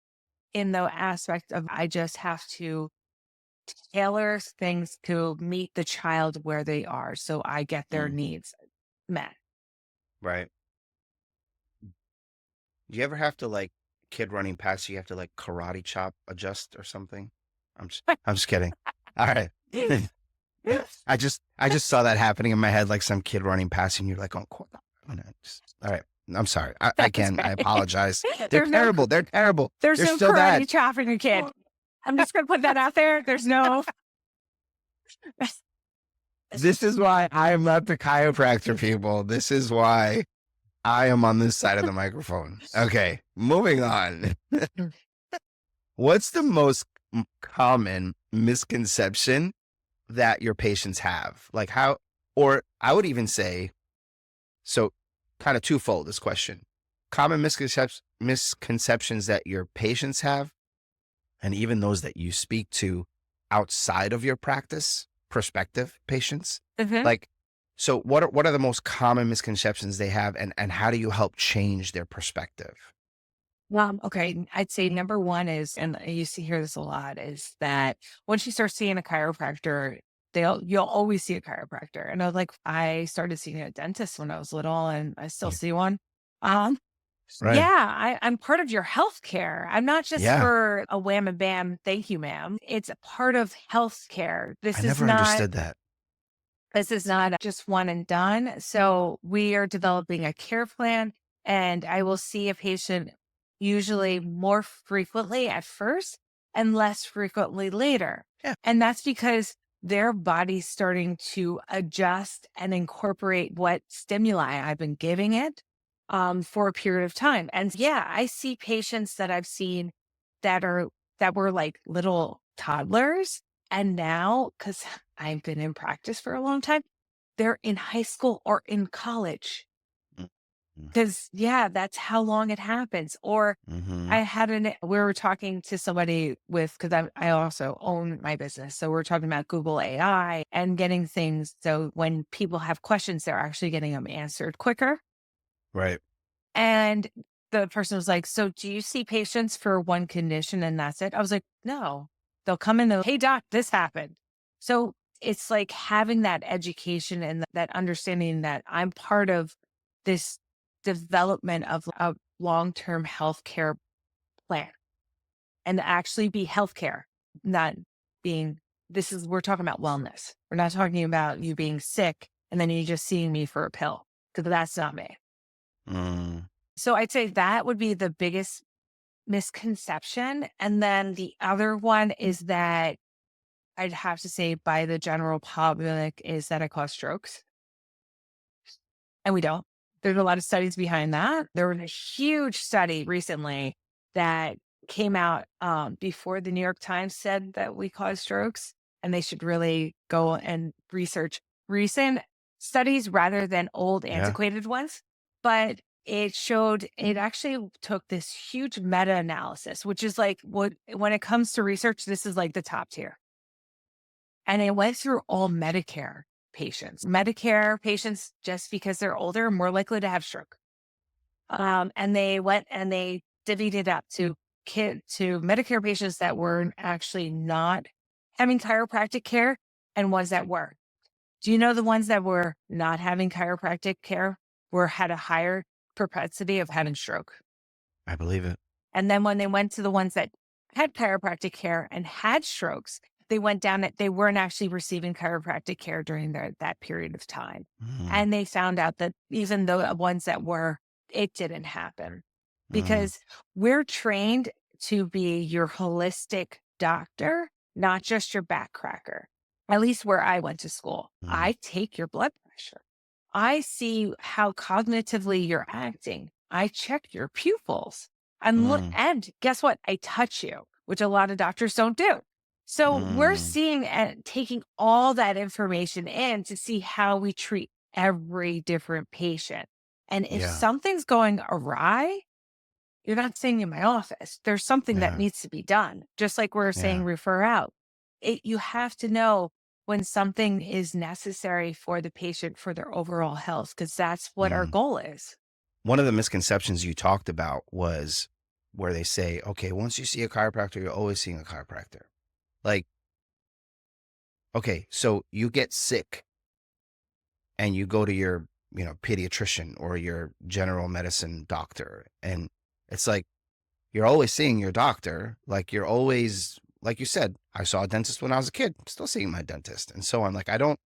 in the aspect of I just have to tailor things to meet the child where they are so I get their Mm, needs met. right. Do you ever have to like kid running past you, you have to like karate chop adjust or something? I'm just kidding. All right. I just saw that happening in my head, like some kid running past you, and you're like, oh, all right. I'm sorry. That's I right. apologize. They're There's no terrible. They're terrible. there's They're no so bad. karate chopping a kid. I'm just gonna put that out there. There's no This is why I am not the chiropractor, people. This is why I am on this side of the microphone. Okay, moving on. What's the most common misconception that your patients have? Like how, or I would even say, so kind of twofold this question. Common misconceptions that your patients have, and even those that you speak to outside of your practice, prospective patients. Mhm. Like, so what are the most common misconceptions they have, and how do you help change their perspective? Okay. I'd say number one is, and I used to hear this a lot, is that once you start seeing a chiropractor, you'll always see a chiropractor. And I started seeing a dentist when I was little and I still Yeah. see one. Um, Right. yeah, I'm part of your healthcare. I'm not just Yeah. for a wham and bam, thank you, ma'am. It's a part of healthcare. I never understood that. This is not just one and done. So we are developing a care plan and I will see a patient usually more frequently at first and less frequently later. Yeah. And that's because their body's starting to adjust and incorporate what stimuli I've been giving it. for a period of time. And yeah, I see patients that I've seen that were like little toddlers. And now, because I've been in practice for a long time, they're in high school or in college. Mm. Because yeah, that's how long it happens. Or Mm-hmm. we were talking to somebody because I also own my business. So we're talking about Google AI and getting things. So when people have questions, they're actually getting them answered quicker. Right. And the person was like, so do you see patients for one condition and that's it? I was like, no, they'll come in, hey, doc, this happened. So it's like having that education and that understanding that I'm part of this development of a long-term healthcare plan and actually be healthcare, not being, we're talking about wellness. We're not talking about you being sick and then you just seeing me for a pill because that's not me. Mm. So I'd say that would be the biggest misconception. And then the other one is that I'd have to say by the general public is that I cause strokes. And we don't. There's a lot of studies behind that. There was a huge study recently that came out before the New York Times said that we cause strokes, and they should really go and research recent studies rather than old, Yeah. antiquated ones. But it actually took this huge meta analysis, which is like when it comes to research, this is like the top tier. And it went through all Medicare patients. Medicare patients, just because they're older, are more likely to have stroke. And they went and they divvied it up to Medicare patients that were actually not having chiropractic care and ones that were. Do you know the ones that were not having chiropractic care had a higher propensity of having stroke? I believe it. And then when they went to the ones that had chiropractic care and had strokes, they went down that they weren't actually receiving chiropractic care during that period of time. Mm. And they found out that even the ones that were, it didn't happen Mm. because we're trained to be your holistic doctor, not just your back cracker. At least where I went to school, Mm. I take your blood pressure. I see how cognitively you're acting. I check your pupils. And look, Mm. and guess what? I touch you, which a lot of doctors don't do. So we're Mm. seeing and taking all that information in to see how we treat every different patient. And if Yeah. something's going awry, you're not staying in my office. There's something that Yeah. needs to be done. Just like we're saying, Yeah. refer out. You have to know when something is necessary for the patient for their overall health, because that's what our Mm. goal is. One of the misconceptions you talked about was where they say, okay, once you see a chiropractor, you're always seeing a chiropractor. Like, okay, so you get sick and you go to your, pediatrician or your general medicine doctor. And it's like, you're always seeing your doctor. Like you're always, like you said, I saw a dentist when I was a kid, still seeing my dentist and so on. I don't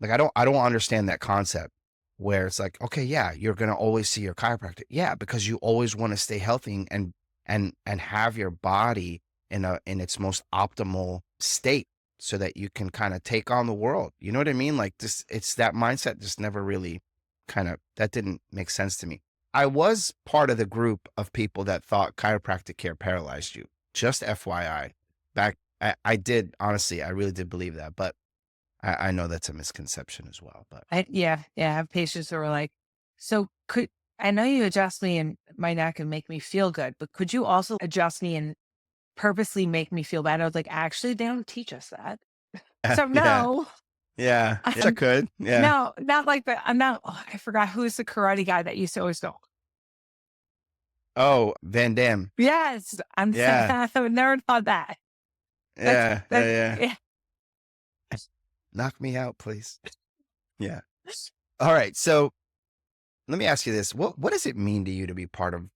understand that concept where it's like, okay, yeah, you're going to always see your chiropractor. Yeah. Because you always want to stay healthy and have your body in its most optimal state so that you can kind of take on the world. You know what I mean? Like this, it's that mindset just never really that didn't make sense to me. I was part of the group of people that thought chiropractic care paralyzed you. Just FYI. I did, honestly, I really did believe that, but I know that's a misconception as well, but Yeah. I have patients who are like, so I know you adjust me in my neck and make me feel good, but could you also adjust me and purposely make me feel bad? I was like, actually, they don't teach us that. So yeah, no, yeah, yes, I could. Yeah. no, not like that. I'm not, I forgot who's the karate guy that used to always go, Oh, Van Damme. yes, I'm saying Yeah, I would never thought that. yeah, yeah, yeah. Yeah. Knock me out, please. Yeah. All right. So let me ask you this. What does it mean to you to be part of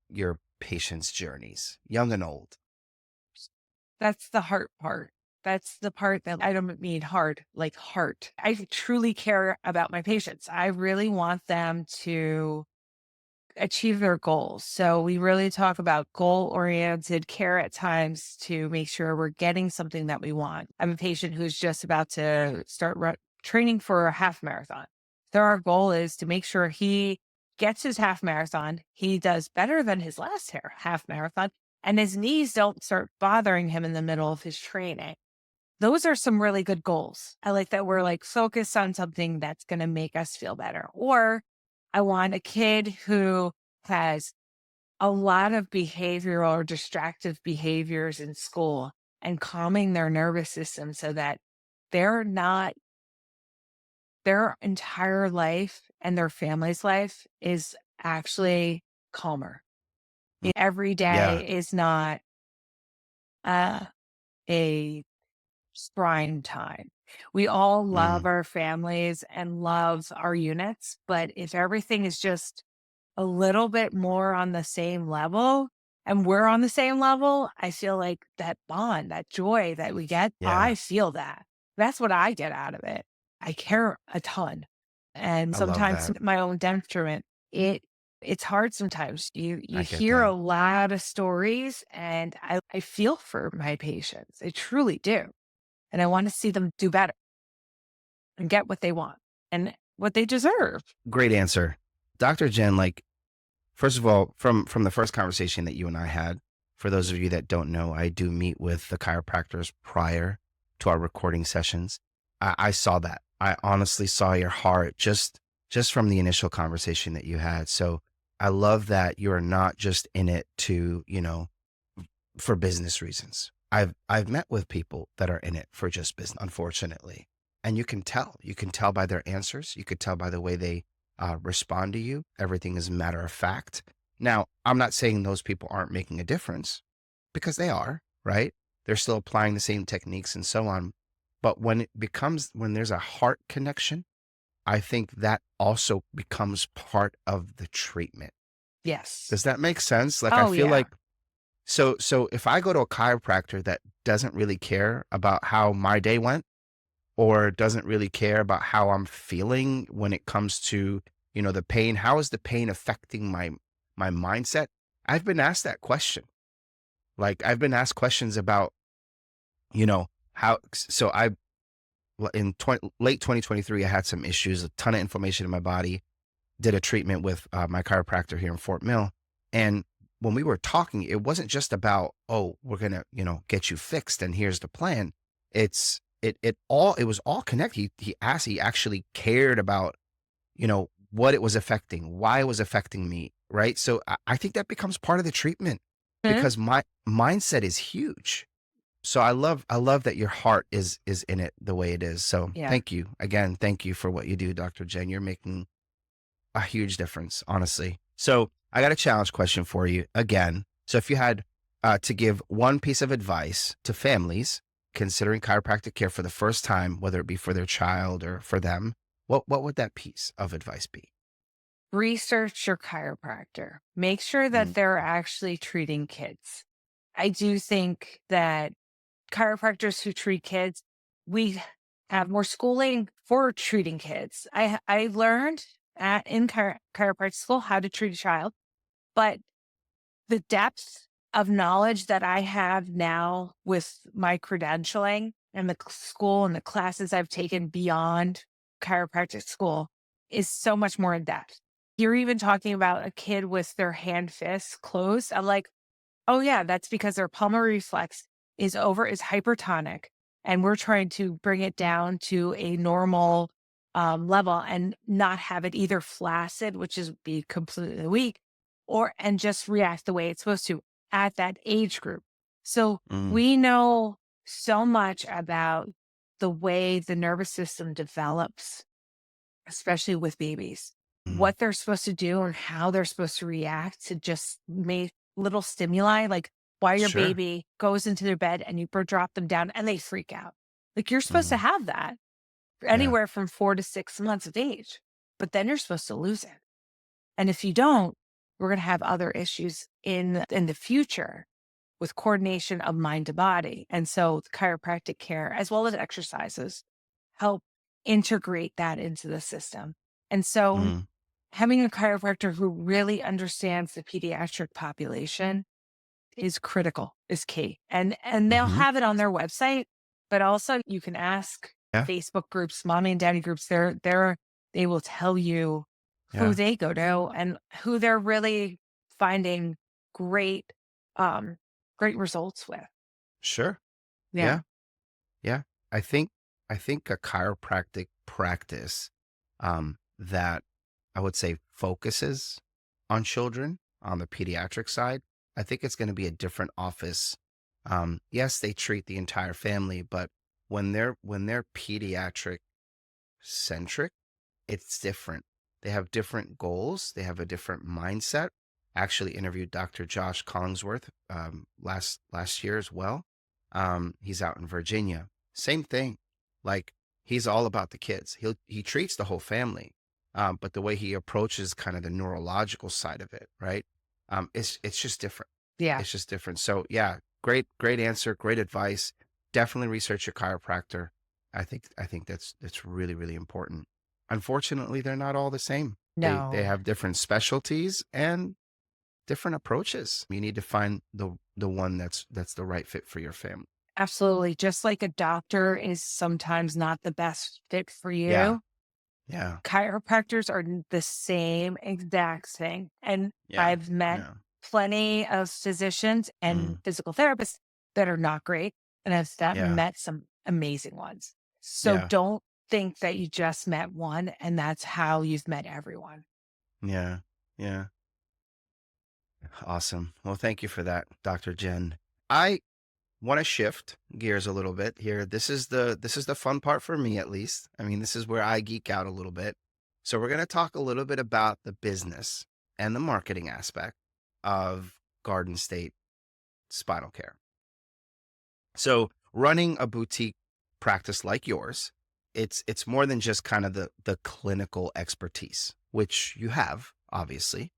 your patients' journeys, young and old? That's the heart part. That's the part that I don't mean hard, like heart. I truly care about my patients. I really want them to achieve their goals. So we really talk about goal oriented care at times to make sure we're getting something that we want. I have a patient who's just about to start training for a half marathon. So our goal is to make sure he gets his half marathon. He does better than his last half marathon, and his knees don't start bothering him in the middle of his training. Those are some really good goals. I like that we're like focused on something that's going to make us feel better. Or I want a kid who has a lot of behavioral or distractive behaviors in school and calming their nervous system so that they're not, their entire life and their family's life is actually calmer. Mm. Every Yeah. day is not a prime time. We all love Mm. our families and love our units, but if everything is just a little bit more on the same level and we're on the same level, I feel like that bond, that joy that we get, Yeah. I feel that. That's what I get out of it. I care a ton. And I love sometimes that. my own detriment, it's hard sometimes. You I get hear that. a lot of stories and I feel for my patients. I truly do. And I want to see them do better and get what they want and what they deserve. Great answer. Dr. Jen, like, first of all, from the first conversation that you and I had, for those of you that don't know, I do meet with the chiropractors prior to our recording sessions. I saw that. I honestly saw your heart just from the initial conversation that you had. So I love that you are not just in it to, for business reasons. I've met with people that are in it for just business, unfortunately. And you can tell by their answers. You could tell by the way they respond to you. Everything is matter of fact. Now, I'm not saying those people aren't making a difference, because they are, right? They're still applying the same techniques and so on. But when there's a heart connection, I think that also becomes part of the treatment. Yes. Does that make sense? Like, I Oh, feel yeah. like, so if I go to a chiropractor that doesn't really care about how my day went, or doesn't really care about how I'm feeling when it comes to, the pain, how is the pain affecting my mindset? I've been asked that question. Like, I've been asked questions about, how, so in late 2023, I had some issues, a ton of inflammation in my body, did a treatment with my chiropractor here in Fort Mill. And when we were talking, it wasn't just about, oh, we're going to, get you fixed and here's the plan. It was all connected. He actually cared about, what it was affecting, why it was affecting me. Right. So I think that becomes part of the treatment, Mhm. because my mindset is huge. So I love that your heart is in it the way it is. So Yeah. thank you again. Thank you for what you do, Dr. Jen. You're making a huge difference, honestly. So I got a challenge question for you again. So if you had to give one piece of advice to families considering chiropractic care for the first time, whether it be for their child or for them, what would that piece of advice be? Research your chiropractor. Make sure that Mm, they're actually treating kids. I do think that chiropractors who treat kids, we have more schooling for treating kids. I learned in chiropractic school how to treat a child, but the depth of knowledge that I have now with my credentialing and the school and the classes I've taken beyond chiropractic school is so much more in depth. You're even talking about a kid with their hand fists closed. I'm like, oh yeah, that's because their pulmonary reflex is hypertonic. And we're trying to bring it down to a normal level and not have it either flaccid, which is be completely weak, and just react the way it's supposed to at that age group. So mm, we know so much about the way the nervous system develops, especially with babies, mm. what they're supposed to do and how they're supposed to react to just little stimuli, like why your Sure. baby goes into their bed and you drop them down and they freak out. Like you're supposed to Mm, have that yeah. anywhere from 4 to 6 months of age, but then you're supposed to lose it. And if you don't, we're going to have other issues in the future with coordination of mind to body. And so the chiropractic care, as well as exercises, help integrate that into the system. And so Mm, having a chiropractor who really understands the pediatric population is critical, is key. And they'll hmm. have it on their website, but also you can ask Yeah. Facebook groups, mommy and daddy groups, they will tell you who Yeah. they go to and who they're really finding great, um, great results with. Sure. Yeah. Yeah. Yeah. I think I think a chiropractic practice that I would say focuses on children on the pediatric side, I think it's going to be a different office. Yes, they treat the entire family, but when they're pediatric centric, it's different. They have different goals. They have a different mindset. I actually interviewed Dr. Josh Collingsworth last year as well. He's out in Virginia. Same thing. Like he's all about the kids. He treats the whole family, but the way he approaches kind of the neurological side of it, right? It's just different. Yeah. It's just different. So yeah, great answer, great advice. Definitely research your chiropractor. I think that's really really important. Unfortunately, they're not all the same. They No. have different specialties and different approaches. You need to find the one that's the right fit for your family. Absolutely. Just like a doctor is sometimes not the best fit for Yeah, you, yeah, chiropractors are the same exact thing. And yeah, I've met yeah. plenty of physicians and Mm, physical therapists that are not great. And I've yeah, met some amazing ones. So yeah, don't think that you just met one and that's how you've met everyone. yeah, yeah. Awesome. Well, thank you for that, Dr. Jen. I want to shift gears a little bit here. This is the fun part for me at least. I mean, this is where I geek out a little bit. So we're going to talk a little bit about the business and the marketing aspect of Garden State Spinal Care. So running a boutique practice like yours, it's more than just kind of the clinical expertise, which you have, obviously.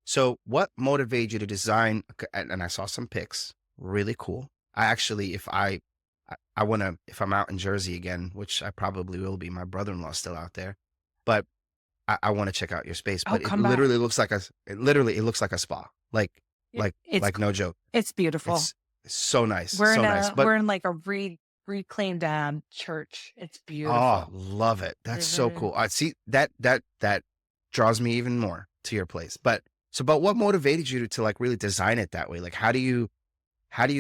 So what motivated you to design, and I saw some pics, really cool. I actually, I want to, if I'm out in Jersey again, which I probably will be, my brother-in-law's still out there, but I want to check out your space. Oh, But come by. it looks like a spa, like, It, it's, like no joke. it's beautiful. It's so nice, We're in so nice. a, But we're in like a reclaimed church. It's oh, beautiful. love it. That's so Hmm. cool. I see that draws me even more to your place. But what motivated you to like really design it that way? Like how do you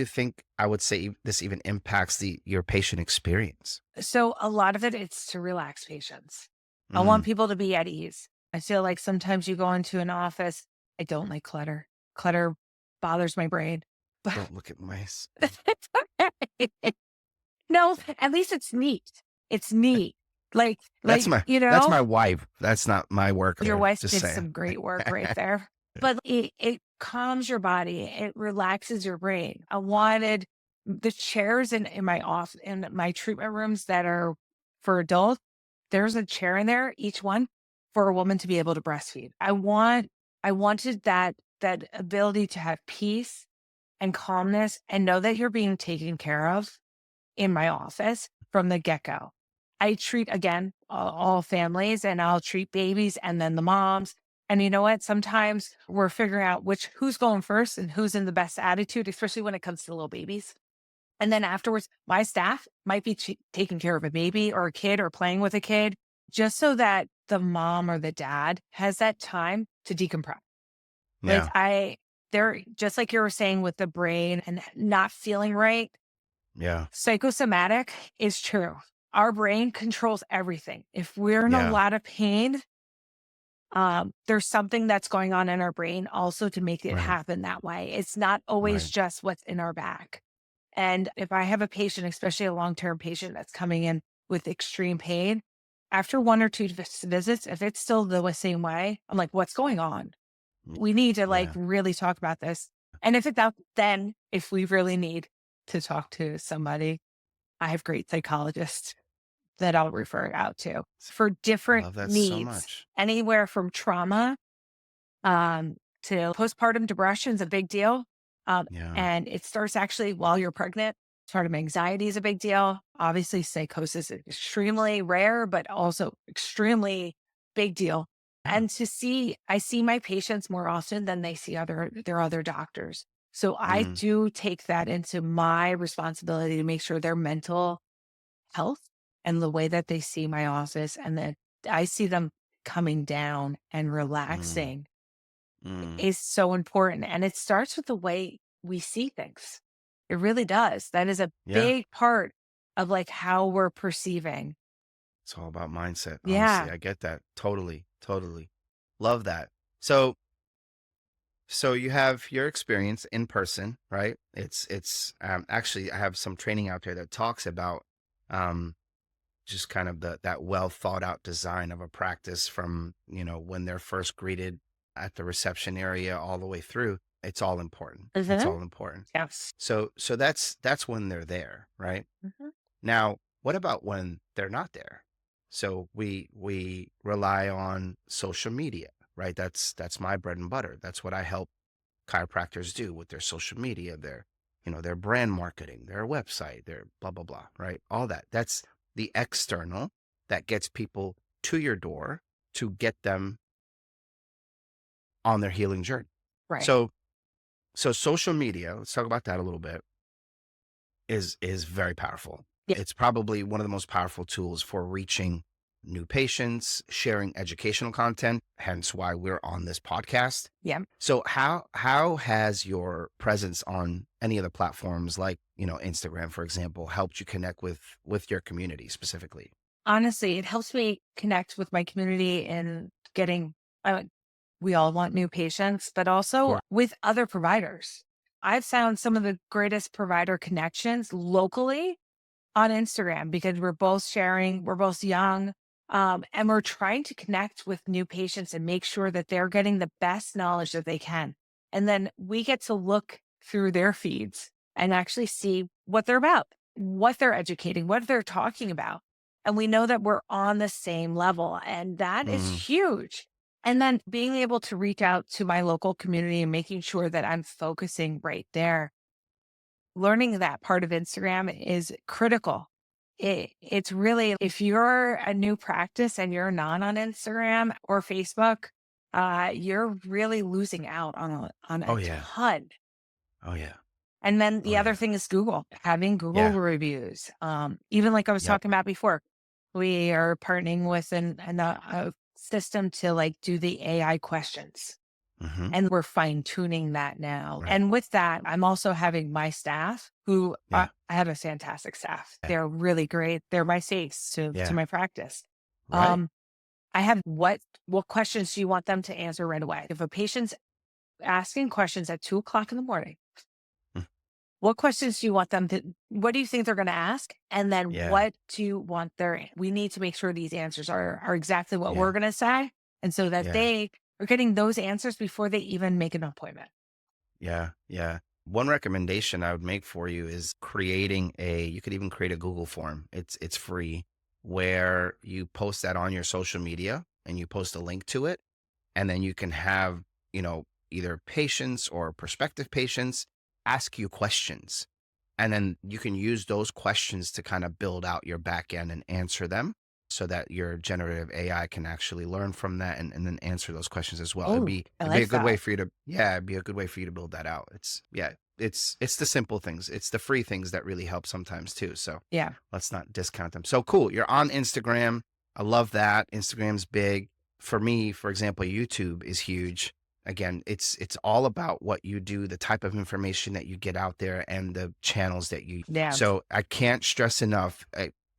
think I would say this even impacts your patient experience? So a lot of it, it's to relax patients. I want Mm, people to be at ease. I feel like sometimes you go into an office. I don't like clutter. Clutter bothers my brain, but don't look at mice. it's okay. No, at least it's neat. It's neat. That's my you that's know, my wife. That's not my work your there. wife Just did saying. some great work right there. But it calms your body. It relaxes your brain. I wanted the chairs in my off in my treatment rooms that are for adults. There's a chair in there, each one for a woman to be able to breastfeed. I wanted that ability to have peace and calmness and know that you're being taken care of in my office from the get-go. I treat again all families and I'll treat babies and then the moms. And you know what? Sometimes we're figuring out who's going first and who's in the best attitude, especially when it comes to little babies. And then afterwards, my staff might be taking care of a baby or a kid or playing with a kid just so that the mom or the dad has that time to decompress. Like Yeah. they're just like you were saying with the brain and not feeling right. Yeah. Psychosomatic is true. Our brain controls everything. If we're in a Yeah. lot of pain, there's something that's going on in our brain also to make it Right. happen that way. It's not always Right. just what's in our back. And if I have a patient, especially a long-term patient that's coming in with extreme pain, after one or two visits, if it's still the same way, I'm like, what's going on? Y- We need to like Yeah. really talk about this. And if it's out, then if we really need to talk to somebody, I have great psychologists that I'll refer out to for I different love that so needs, much. anywhere from trauma to postpartum depression is a big deal. Um, Yeah. and it starts actually while you're pregnant. Postpartum anxiety is a big deal. Obviously, psychosis is extremely rare, but also extremely big deal. Yeah. And I see my patients more often than they see their other doctors. So I Mm, do take that into my responsibility to make sure their mental health and the way that they see my office and that I see them coming down and Mm, relaxing mm. is so important. And it starts with the way we see things. It really does. That is a Yeah. big part of like how we're perceiving. It's all about mindset. Honestly, Yeah. I get that. Totally. Totally. Love that. So you have your experience in person, right? It's actually, I have some training out there that talks about um, just kind of that well thought out design of a practice from, when they're first greeted at the reception area all the way through. It's all important. It's Mhm. all important. Yes. So that's when they're there, right? Mhm. Now, what about when they're not there? So we rely on social media, right? That's my bread and butter. That's what I help chiropractors do with their social media, their brand marketing, their website, their blah blah blah, right? All that. That's the external that gets people to your door to get them on their healing journey. Right. So social media, let's talk about that a little bit, is very powerful. Yeah. It's probably one of the most powerful tools for reaching new patients, sharing educational content, hence why we're on this podcast. Yeah. So how has your presence on any of the platforms like, Instagram, for example, helped you connect with your community specifically? Honestly, it helps me connect with my community and getting, uh, we all want new patients, but Of also course. with other providers. I've found some of the greatest provider connections locally on Instagram because we're both sharing, we're both young, and we're trying to connect with new patients and make sure that they're getting the best knowledge that they can. And then we get to look through their feeds and actually see what they're about, what they're educating, what they're talking about. And we know that we're on the same level, and that is Mm, huge. And then being able to reach out to my local community and making sure that I'm focusing right there, learning that part of Instagram is critical. It's really, if you're a new practice and you're not on Instagram or Facebook, you're really losing out on oh a yeah. ton. Oh yeah. And then Oh the other yeah. thing is Google, having Google Yeah. reviews. Even like I was Yep. talking about before, we are partnering with a system to like do the AI questions. Mm-hmm. And we're fine tuning that now. Right. And with that, I'm also having my staff who Yeah. I have a fantastic staff. Yeah. They're really great. They're my face to Yeah. my practice. Right. Um, I have what questions do you want them to answer right away? If a patient's asking questions at 2 o'clock in the morning, Mm, what questions do you want them to, what do you think they're going to ask? And then yeah. what do you want we need to make sure these answers are exactly what we're Yeah. going to say. And so that Yeah. they are getting those answers before they even make an appointment. Yeah. Yeah. One recommendation I would make for you is you could even create a Google form. It's free, where you post that on your social media and you post a link to it. And then you can have, either patients or prospective patients ask you questions. And then you can use those questions to kind of build out your back end and answer them, so that your generative AI can actually learn from that and then answer those questions as well. Oh, I It'd be a like good way that. for you to, yeah, it'd be a good way for you to build that out. It's the simple things. It's the free things that really help sometimes too. So Yeah. let's not discount them. So cool. You're on Instagram. I love that. Instagram's big. For me, for example, YouTube is huge. Again, it's all about what you do, the type of information that you get out there, and the channels that you. Yeah. So I can't stress enough.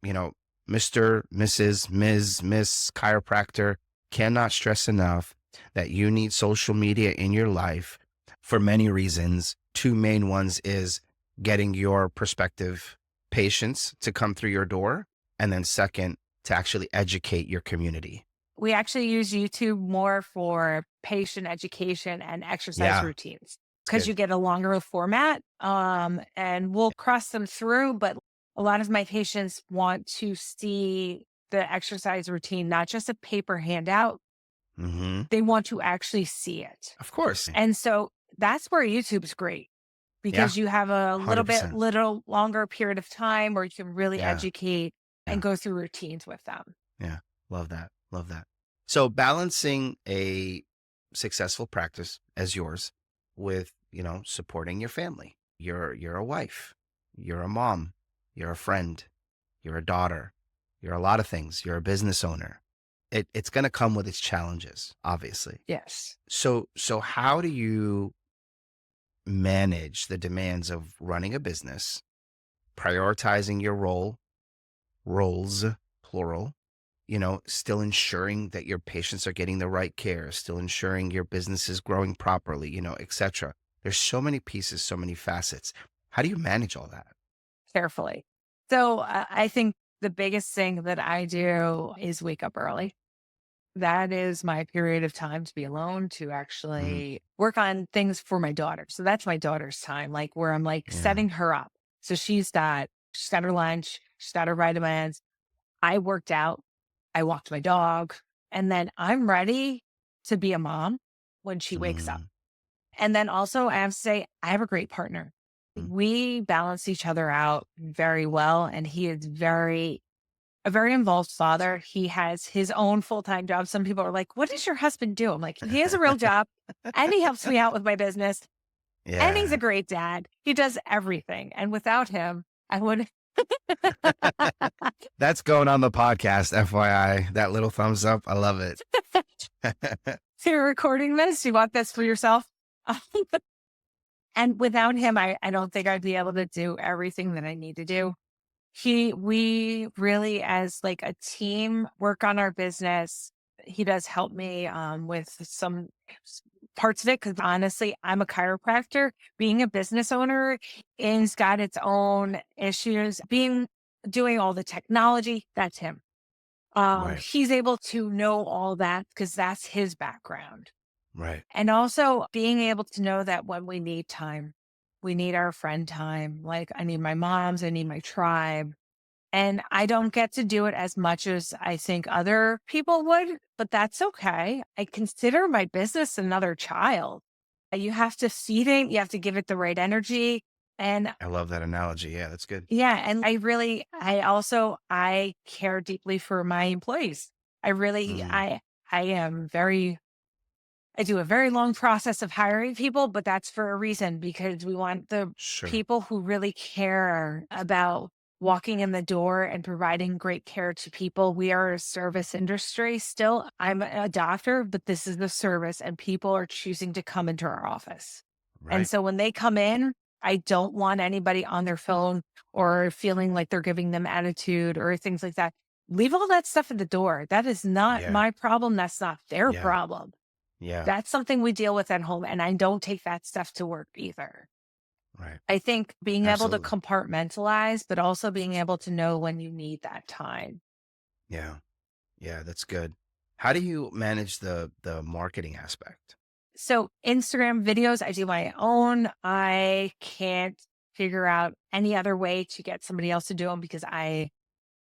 You know, Mr., Mrs., Ms., Miss Chiropractor, cannot stress enough that you need social media in your life for many reasons. Two main ones is getting your prospective patients to come through your door, and then second, to actually educate your community. We actually use YouTube more for patient education and exercise Yeah, routines it's because good. you get a longer format. And we'll cross them through, but a lot of my patients want to see the exercise routine, not just a paper handout. Mm-hmm. They want to actually see it. Of course. And so that's where YouTube's great Yeah, because you have a 100%. little longer period of time where you can really Yeah, educate and yeah, go through routines with them. yeah. Love that. Love that. So balancing a successful practice as yours with, supporting your family. You're a wife, you're a mom, you're a friend, you're a daughter, you're a lot of things. You're a business owner. it's going to come with its challenges, obviously. Yes. So how do you manage the demands of running a business, prioritizing your roles, plural, still ensuring that your patients are getting the right care, still ensuring your business is growing properly, et cetera. There's so many pieces, so many facets. How do you manage all that? Carefully. So I think the biggest thing that I do is wake up early. That is my period of time to be alone, to Mhm. actually work on things for my daughter. So that's my daughter's time, like where I'm like Yeah. setting her up. So she's got her lunch, she's got her vitamins. I worked out, I walked my dog, and then I'm ready to be a mom when she wakes up. Mm, And then also, I have to say, I have a great partner. mm. We balance each other out very well. And he is a very involved father. He has his own full-time job. Some people are like, what does your husband do? I'm like, he has a real job and he helps me out with my business. And he's a Yeah. great dad. He does everything. And without him, I would. That's going on the podcast, FYI. That little thumbs up. I love it. So you're recording this. You want this for yourself? And without him, I don't think I'd be able to do everything that I need to do. We really, as like a team, work on our business. He does help me with some parts of it because honestly, I'm a chiropractor. Being a business owner is got its own issues. Doing all the technology, that's him. Right. He's able to know all that because that's his background. Right. And also being able to know that when we need time, we need our friend time. Like I need my mom's, I need my tribe. And I don't get to do it as much as I think other people would, but that's okay. I consider my business another child. You have to feed it, you have to give it the right energy. And I love that analogy. Yeah, that's good. yeah, and I care deeply for my employees. I really, Mm, I am very I do a very long process of hiring people, but that's for a reason because we want the sure. people who really care about walking in the door and providing great care to people. We are a service industry still. I'm a doctor, but this is the service, and people are choosing to come into our office. And Right. so when they come in, I don't want anybody on their phone or feeling like they're giving them attitude or things like that. Leave all that stuff at the door. That is not Yeah. my problem. That's not their Yeah. problem. Yeah. That's something we deal with at home, and I don't take that stuff to work either. Right. I think being able to Absolutely. compartmentalize, but also being able to know when you need that time. Yeah. Yeah. That's good. How do you manage the marketing aspect? So Instagram videos, I do my own. I can't figure out any other way to get somebody else to do them because I'm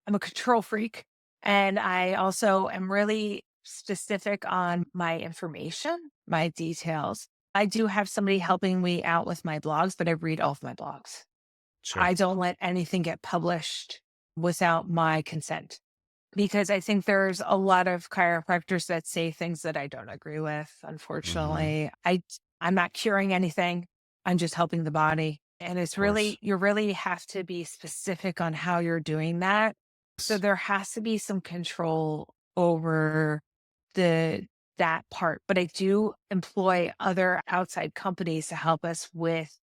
a control freak. And I also am really specific on my information, my details. I do have somebody helping me out with my blogs, but I read all of my blogs. Sure. I don't let anything get published without my consent because I think there's a lot of chiropractors that say things that I don't agree with. Mm-hmm. Of Unfortunately, I'm not curing anything. I'm just helping the body. And it's course. really, you really have to be specific on how you're doing that. So there has to be some control over the that part. But I do employ other outside companies to help us with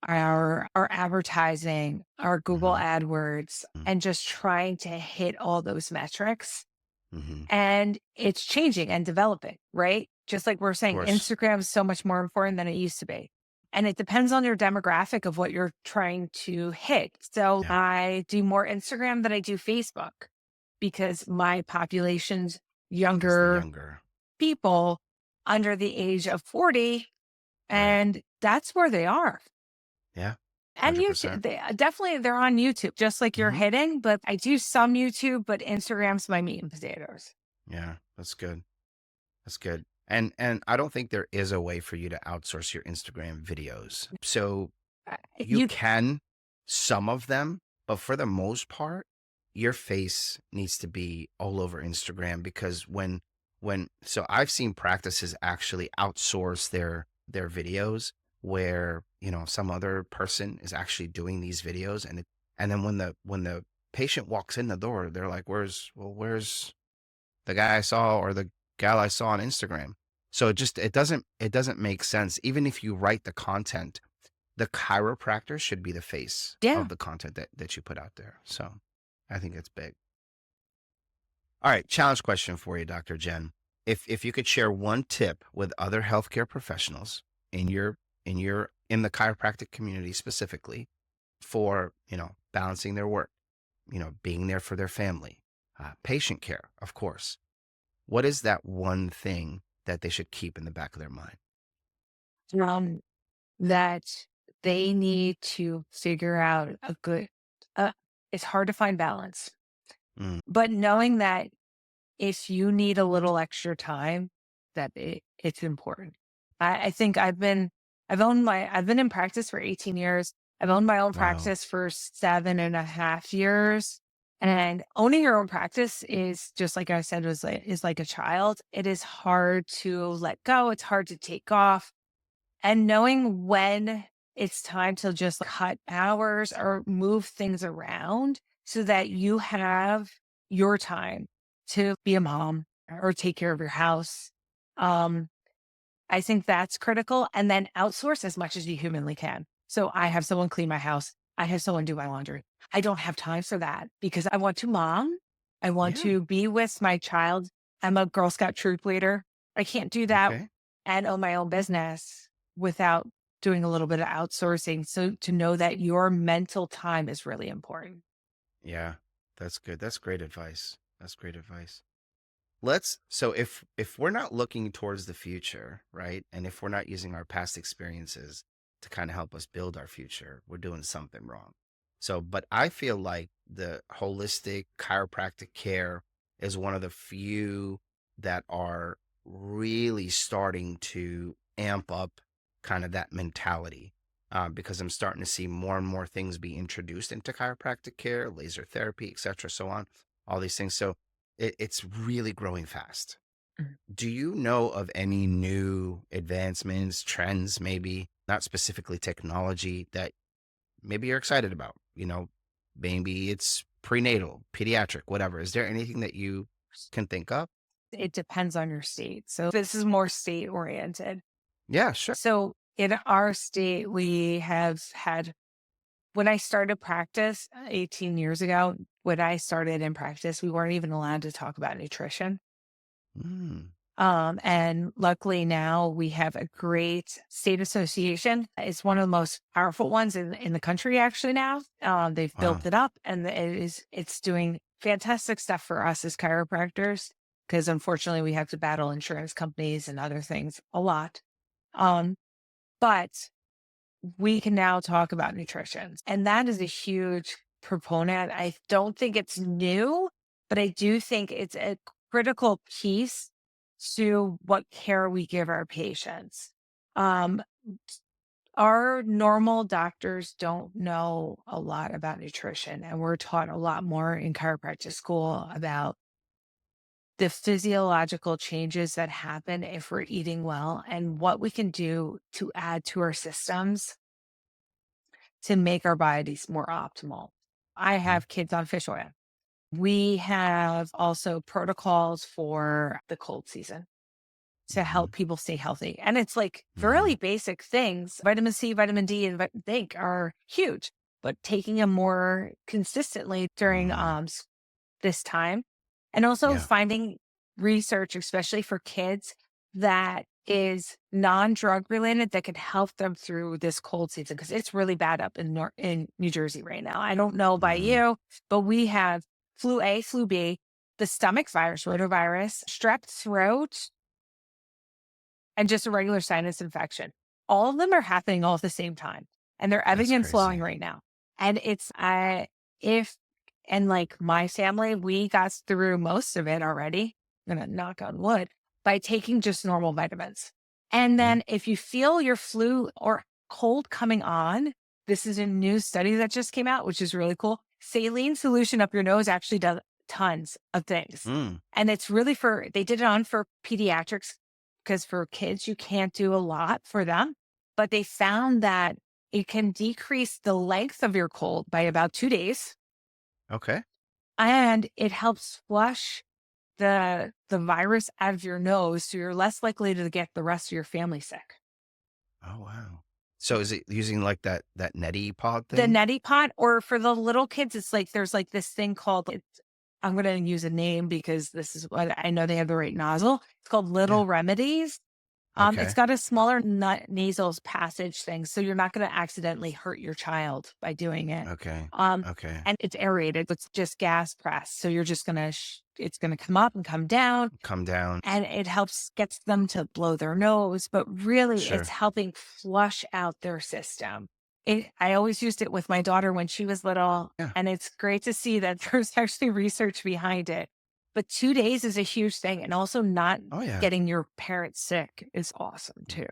our advertising, our Google Mm-hmm. AdWords, and just trying to hit all those metrics. Mm-hmm. Of And it's changing and developing, right? Just like we're saying, course. Instagram is so much more important than it used to be. And it depends on your demographic of what you're trying to hit. So Yeah. I do more Instagram than I do Facebook because my population's Is the younger younger. people under the age of 40, Right. and that's where they are. Yeah. And YouTube, 100%. they're on YouTube, just like you're Mm-hmm. hitting, but I do some YouTube, but Instagram's my meat and potatoes. Yeah. That's good. That's good. And I don't think there is a way for you to outsource your Instagram videos. So you You can some of them, but for the most part, your face needs to be all over Instagram because when so I've seen practices actually outsource their videos where, some other person is actually doing these videos and then when the patient walks in the door, they're like, where's the guy I saw or the gal I saw on Instagram. So it doesn't make sense. Even if you write the content, the chiropractor should be the face Yeah. of the content that you put out there. So I think it's big. All right, challenge question for you, Dr. Jen. If you could share one tip with other healthcare professionals in in the chiropractic community specifically for, balancing their work, being there for their family, patient care, of course. What is that one thing that they should keep in the back of their mind? Um, that they need to figure out a good, uh, it's hard to find balance, Mm, but knowing that if you need a little extra time, that it's important. I think I've been in practice for 18 years. I've owned my own wow. practice for 7.5 years. And owning your own practice is just like I said, is like a child. It is hard to let go. It's hard to take off. And knowing when it's time to just cut hours or move things around so that you have your time to be a mom or take care of your house. Um, I think that's critical. And then outsource as much as you humanly can. So I have someone clean my house. I have someone do my laundry. I don't have time for that because I want to mom. I want Yeah. to be with my child. I'm a Girl Scout troop leader. I can't do that Okay. and own my own business without doing a little bit of outsourcing. So to know that your mental time is really important. Yeah, that's good. That's great advice. That's great advice. So if we're not looking towards the future, right? And if we're not using our past experiences to kind of help us build our future, we're doing something wrong. So, but I feel like the holistic chiropractic care is one of the few that are really starting to amp up kind of that mentality. Because I'm starting to see more and more things be introduced into chiropractic care, laser therapy, et cetera, so on, all these things. So it's really growing fast. Mhm. Do you know of any new advancements, trends, maybe not specifically technology that maybe you're excited about? Maybe it's prenatal, pediatric, whatever. Is there anything that you can think of? It depends on your state. So this is more state oriented. Yeah, sure. So in our state, we have had, when I started practice 18 years ago, when I started in practice, we weren't even allowed to talk about nutrition. Mm, And luckily now we have a great state association. It's one of the most powerful ones in the country actually now. They've wow. built it up and it's doing fantastic stuff for us as chiropractors because unfortunately we have to battle insurance companies and other things a lot. Um, but we can now talk about nutrition. And that is a huge proponent. I don't think it's new, but I do think it's a critical piece to what care we give our patients. Um, our normal doctors don't know a lot about nutrition, and we're taught a lot more in chiropractic school about the physiological changes that happen if we're eating well and what we can do to add to our systems to make our bodies more optimal. I Mhm. have kids on fish oil. We have also protocols for the cold season to Mhm. help people stay healthy. And it's like Mhm. really basic things. Vitamin C, vitamin D, and zinc are huge, but taking them more consistently during Mm, this time. And also yeah. finding research, especially for kids, that is non-drug related that could help them through this cold season because it's really bad up in New Jersey right now. I don't know about Mm, you, but we have flu A, flu B, the stomach virus, rotavirus, strep throat, and just a regular sinus infection. All of them are happening all at the same time, and they're ebbing that's and flowing crazy. right now. And it's if and like my family, we got through most of it already. I'm gonna knock on wood by taking just normal vitamins. And Yeah. then if you feel your flu or cold coming on, this is a new study that just came out, which is really cool. Saline solution up your nose actually does tons of things. Mm, And it's really they did it on for pediatrics because for kids, you can't do a lot for them. But they found that it can decrease the length of your cold by about 2 days. okay. And it helps flush the virus out of your nose, so you're less likely to get the rest of your family sick. Oh, wow. So is it using like that neti pod The thing? neti pot, or for the little kids, it's like there's like this thing called I'm gonna use a name because this is what I know they have the right nozzle. It's called Yeah. Little Remedies. It's Okay. got a smaller nasal passage thing, so you're not going to accidentally hurt your child by doing it. Okay. Um, Okay. and it's aerated. It's just gas press, so you're just gonna it's gonna come up and come down, Come down. and it gets them to blow their nose. But really, it's Sure. helping flush out their system. I always used it with my daughter when she was little, Yeah. and it's great to see that there's actually research behind it. But 2 days is a huge thing, and also not Oh yeah. getting your parents sick is awesome too.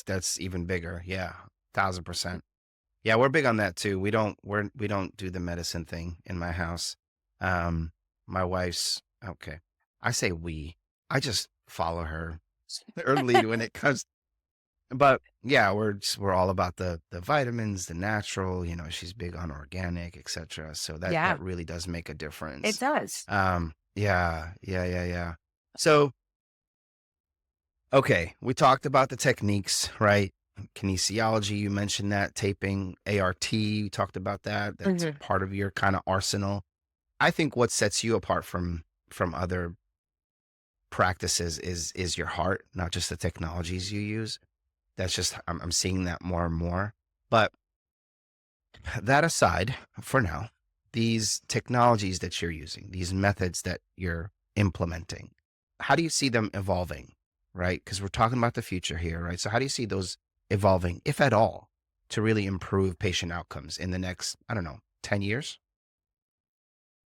That's even bigger. Yeah. 1000%. Yeah, we're big on that too. We don't do the medicine thing in my house. My wife's okay. I say we. I just follow her lead when it comes. But yeah, we're all about the vitamins, the natural. She's big on organic, etc. So Yeah, that really does make a it difference. does. Yeah, yeah, yeah, yeah. So okay, we talked about the techniques, right? Kinesiology, you mentioned that, taping, ART, you talked about that. That's Mhm. part of your kind of arsenal. I think what sets you apart from other practices is your heart, not just the technologies you use. That's just I'm seeing that more and more. But that aside, for now, these technologies that you're using, these methods that you're implementing, how do you see them evolving, right? Because we're talking about the future here, right? So how do you see those evolving, if at all, to really improve patient outcomes in the next, I don't know, 10 years?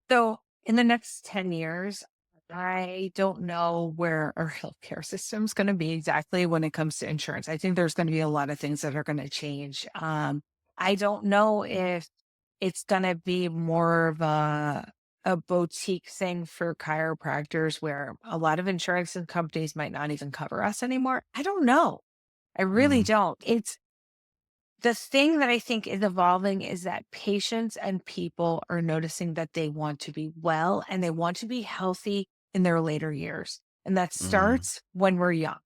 So in the next 10 years, I don't know where our healthcare system's going to be exactly when it comes to insurance. I think there's going to be a lot of things that are going to change. I don't know if it's going to be more of a boutique thing for chiropractors where a lot of insurance and companies might not even cover us anymore. I don't know. I really Mm, don't. It's the thing that I think is evolving is that patients and people are noticing that they want to be well and they want to be healthy in their later years. And that mm, starts when we're young.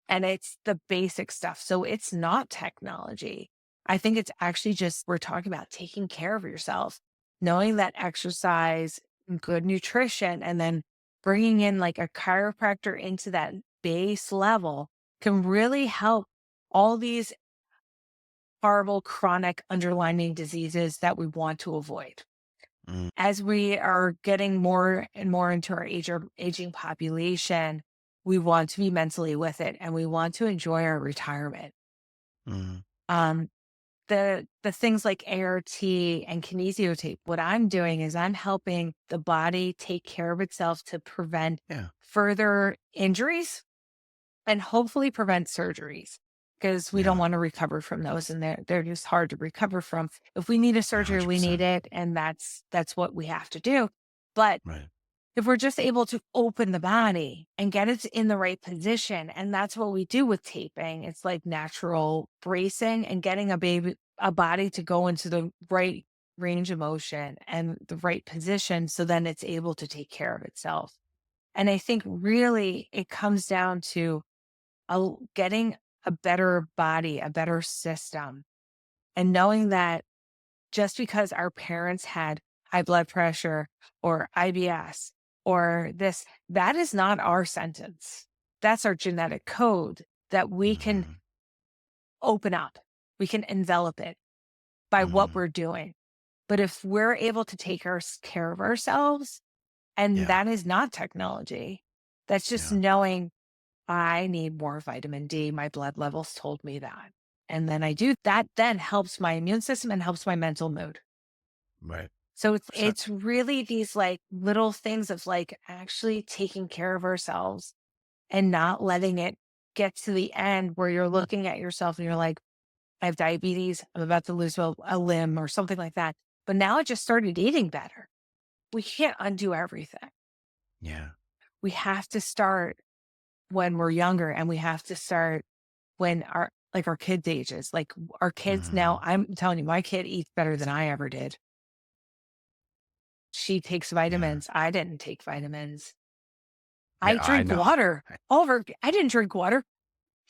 And it's the basic stuff. So it's not technology. I think it's actually just we're talking about taking care of yourself, knowing that exercise, good nutrition, and then bringing in like a chiropractor into that base level can really help all these horrible chronic underlying diseases that we want to avoid. mm, As we are getting more and more into our aging population, we want to be mentally with it and we want to enjoy our retirement. mm. Um, the things like ART and kinesiotape, what I'm doing is I'm helping the body take care of itself to prevent Yeah, further injuries and hopefully prevent surgeries because we don't yeah, want to recover from those and they're just hard to recover from. If we need a yeah, surgery, we need 100%. it, and that's what we have to do. But Right. if we're just able to open the body and get it in the right position, and that's what we do with taping. It's like natural bracing and getting a body to go into the right range of motion and the right position so then it's able to take care of itself. And I think really it comes down to getting a better body, a better system, and knowing that just because our parents had high blood pressure or IBS or this, that is not our sentence. That's our genetic code that we can Mhm, open up, we can envelop it by what mhm. we're doing. But if we're able to take care of ourselves, and Yeah, that is not technology, that's just yeah, knowing I need more vitamin D. My blood levels told me that. And then I do that, then helps my immune system and helps my mental mood. right. So Percent. it's really these like little things of like actually taking care of ourselves and not letting it get to the end where you're looking at yourself and you're like, I have diabetes, I'm about to lose a limb or something like that. But now I just started eating better. We can't undo everything. Yeah. We have to start when we're younger and we have to start when our kids' ages. Like our kids now, Mhm. I'm telling you, my kid eats better than I ever did. She takes Yeah. vitamins. I didn't take vitamins. I Yeah, I drink know. water. Oliver, I didn't drink water.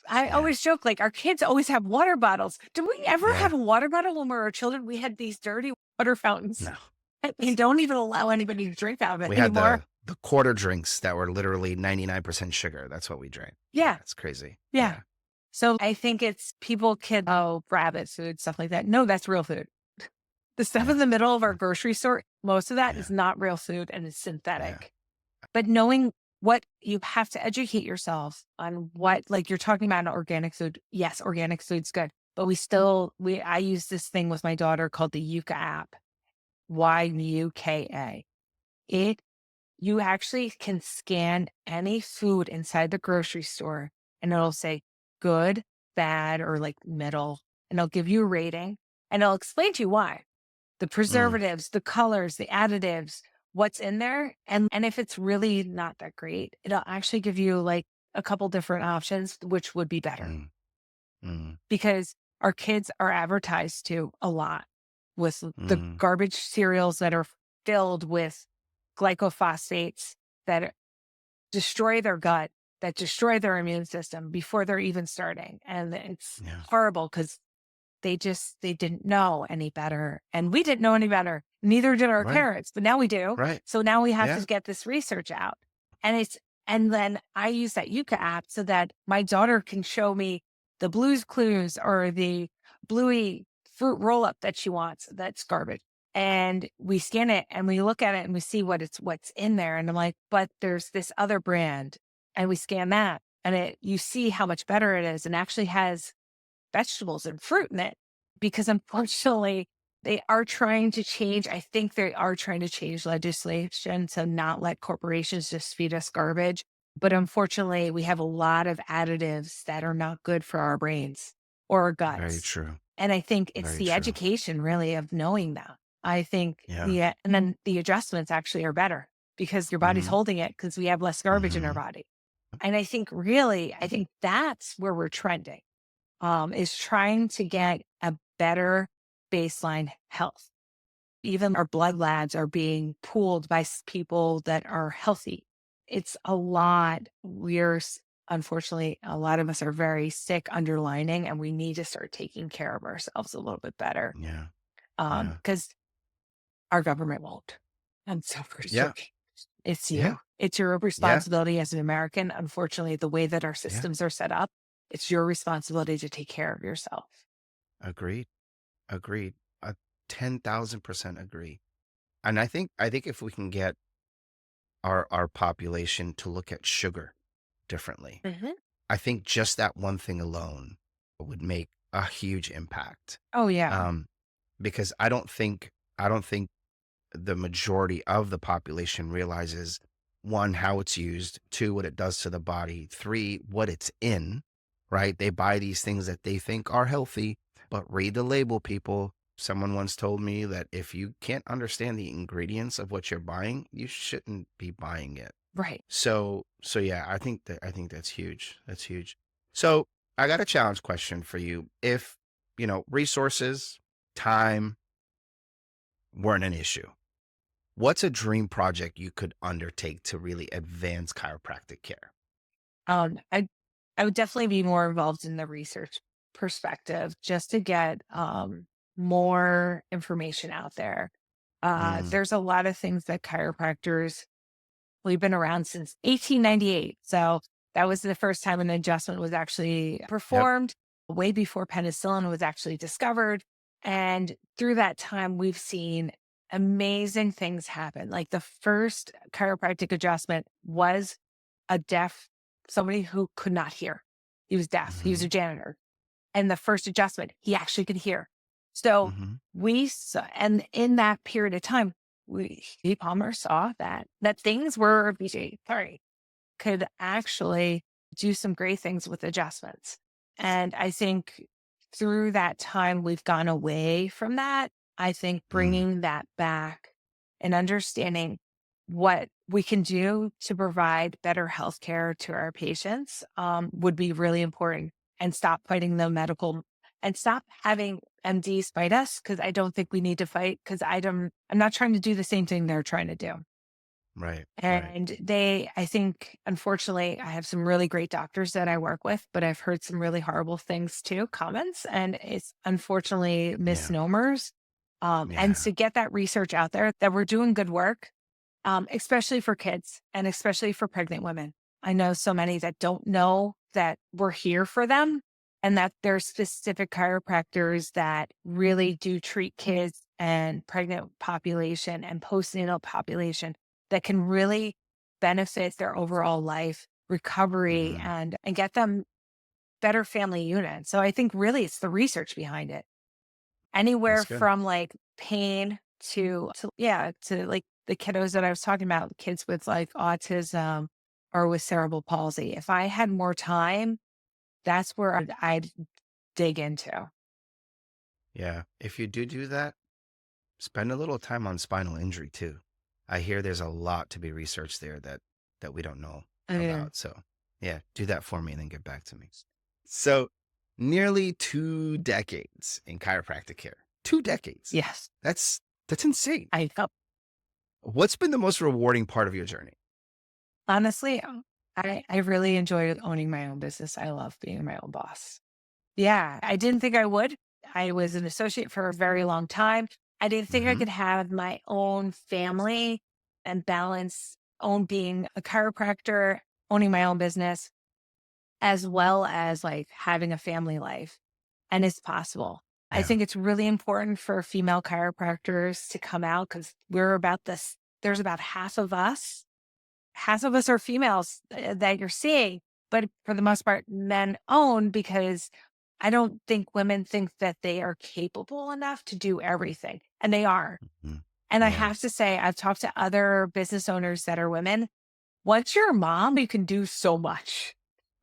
I Yeah. always joke, like, our kids always have water bottles. Did we ever have Yeah. a water bottle when we were children? We had these dirty water fountains. No. And they don't even allow anybody to drink out of it We had anymore. the quarter drinks that were literally 99% sugar. That's what we drank. Yeah. Yeah, it's crazy. Yeah. Yeah. So I think it's people kid, oh, rabbit food, stuff like that. No, that's real food. The stuff Yeah. in the middle of our grocery store, most of that Yeah. is not real food and it's Yeah. synthetic. But knowing what you have to educate yourself on what, like you're talking about organic food. Yes, organic food's good. But I use this thing with my daughter called the Yuka app, YUKA. You actually can scan any food inside the grocery store and it'll say good, bad, or like middle, and it'll give you a rating and it'll explain to you why. The Mm, preservatives, the colors, the additives, what's in there. And if it's really not that great, it'll actually give you like a couple different options, which would be better mm, mm, because our kids are advertised to a lot with the mm. garbage cereals that are filled with glycophosphates that destroy their gut, that destroy their immune system before they're even starting. And it's Yeah. horrible because they didn't know any better. And we didn't know any better. Neither did our Right. parents, but now we do. Right. So now we have Yeah. to get this research out. And then I use that Yuka app so that my daughter can show me the Blue's Clues or the Bluey fruit roll up that she wants. That's garbage. And we scan it and we look at it and we see what's in there. And I'm like, but there's this other brand. And we scan that and you see how much better it is and actually has vegetables and fruit in it because unfortunately they are trying to change. I think they are trying to change legislation to not let corporations just feed us garbage. But unfortunately, we have a lot of additives that are not good for our brains or our Very guts. true. And I think it's Very the true. education really of knowing that. I think Yeah. and then the adjustments actually are better because your body's Mm-hmm. holding it because we have less garbage in our Mm-hmm. body. And I think that's where we're trending is trying to get a better baseline health. Even our blood labs are being pooled by people that are healthy. It's a lot. Unfortunately, a lot of us are very sick underlining, and we need to start taking care of ourselves a little bit better Yeah. Yeah. because our government won't. And so Yeah. it's Yeah. you. It's your Yeah. responsibility as an American. Unfortunately, the way that our Yeah. systems are set up, it's your responsibility to take care of yourself. Agreed. Agreed. 10,000% agree. And I think if we can get our population to look at sugar differently, Mhm. I think just that one thing alone would make a huge impact. Oh, yeah. Um, because I don't think the majority of the population realizes one, how it's used, two, what it does to the body, three, what it's in, right? They buy these things that they think are healthy, but read the label, people. Someone once told me that if you can't understand the ingredients of what you're buying, you shouldn't be buying it. Right. So yeah, I think that's huge. That's huge. So I got a challenge question for you. If, resources, time weren't an issue, what's a dream project you could undertake to really advance chiropractic care? Um, I I would definitely be more involved in the research perspective just to get more information out there. Mm, There's a lot of things that chiropractors we've been around since 1898. So that was the first time an adjustment was actually yep. performed, way before penicillin was actually discovered. And through that time, we've seen amazing things happen. Like the first chiropractic adjustment was a deaf, somebody who could not hear. He was deaf. He was Mm-hmm. a janitor. And the first adjustment, he actually could hear. So Mm-hmm. we saw, and in that period of time, Steve Palmer saw that things were could actually do some great things with adjustments. And I think through that time we've gone away from that. I think Mm, bringing that back and understanding what we can do to provide better health care to our patients would be really important and stop fighting the medical and stop having MDs fight us because I don't think we need to fight because I'm not trying to do the same thing they're trying to do. Right. Right. And I think, unfortunately, I have some really great doctors that I work with, but I've heard some really horrible things too, comments, and it's unfortunately Yeah. misnomers. And Yeah. to get that research out there that we're doing good work, especially for kids and especially for pregnant women. I know so many that don't know that we're here for them and that there's specific chiropractors that really do treat kids and pregnant population and postnatal population that can really benefit their overall life recovery Hmm. and get them better family units. So I think really it's the research behind it. Anywhere That's good. from like pain to like the kiddos that I was talking about, kids with like autism or with cerebral palsy. If I had more time, that's where I'd dig into. Yeah. If you do that, spend a little time on spinal injury too. I hear there's a lot to be researched there that we don't know Yeah. about. So yeah, do that for me and then get back to me. So nearly 2 decades in chiropractic care. 2 decades. Yes. That's insane. I felt What's been the most rewarding part of your journey? honestly, I really enjoy owning my own business. I love being my own boss. Yeah. I didn't think I would. I was an associate for a very long time. I didn't think I Hmm. could have my own family and balance own being a chiropractor, owning my own business, as well as like having a family life. And it's possible. I Yeah. think it's really important for female chiropractors to come out because we're about this. There's about half of us. Half of us are females that you're seeing, but for the most part, men own because I don't think women think that they are capable enough to do everything. And they are. Mhm. And I Yeah. have to say, I've talked to other business owners that are women. Once you're a mom, you can do so much.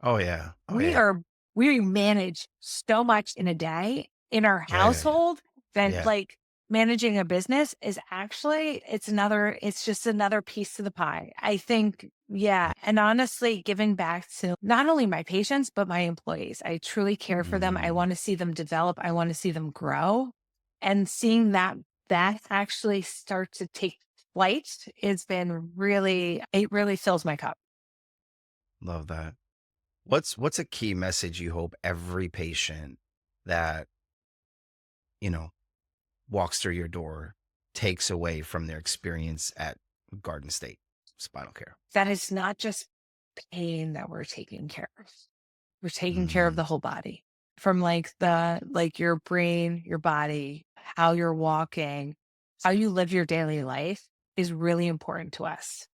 Oh yeah. Oh We yeah. are we manage so much in a day in our Yeah. Yeah. Yeah. household than Yeah. like managing a business is actually it's just another piece to the pie. I think, yeah. And honestly, giving back to not only my patients, but my employees. I truly care for them. I Mm, want to see them develop. I want to see them grow. And seeing that actually start to take flight has been it really fills my cup. love that. What's a key message you hope every patient that, you know, walks through your door takes away from their experience at Garden State Spinal Care? That is not just pain that we're taking care of. We're taking care of Mm, the whole body from like your brain, your body, how you're walking, how you live your daily life is really important to us.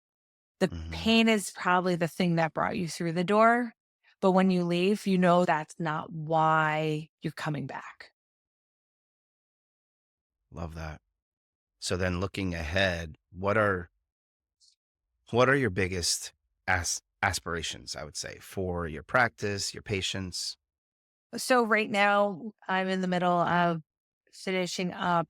The mhm. pain is probably the thing that brought you through the door. But when you leave, you know that's not why you're coming back. Love that. So then looking ahead, what are your biggest aspirations, I would say, for your practice, your patients? So right now I'm in the middle of finishing up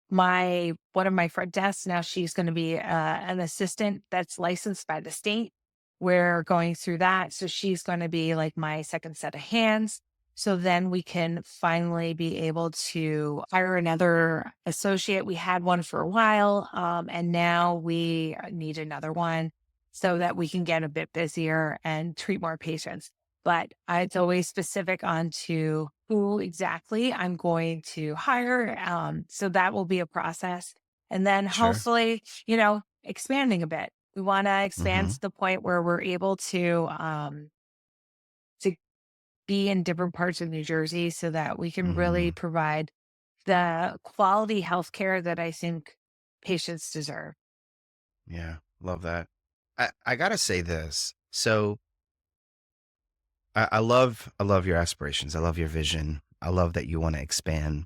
my one of my front desks. Now she's going to be an assistant that's licensed by the state. We're going through that. So she's going to be like my second set of hands. So then we can finally be able to hire another associate. We had one for a while, and now we need another one so that we can get a bit busier and treat more patients. But it's always specific onto who exactly I'm going to hire. So that will be a process. And then Sure. hopefully, expanding a bit. We want to expand Hmm. to the point where we're able to be in different parts of New Jersey so that we can really Hmm. provide the quality healthcare that I think patients deserve. Yeah. Love that. I gotta say this. So I love your aspirations. I love your vision. I love that you want to expand.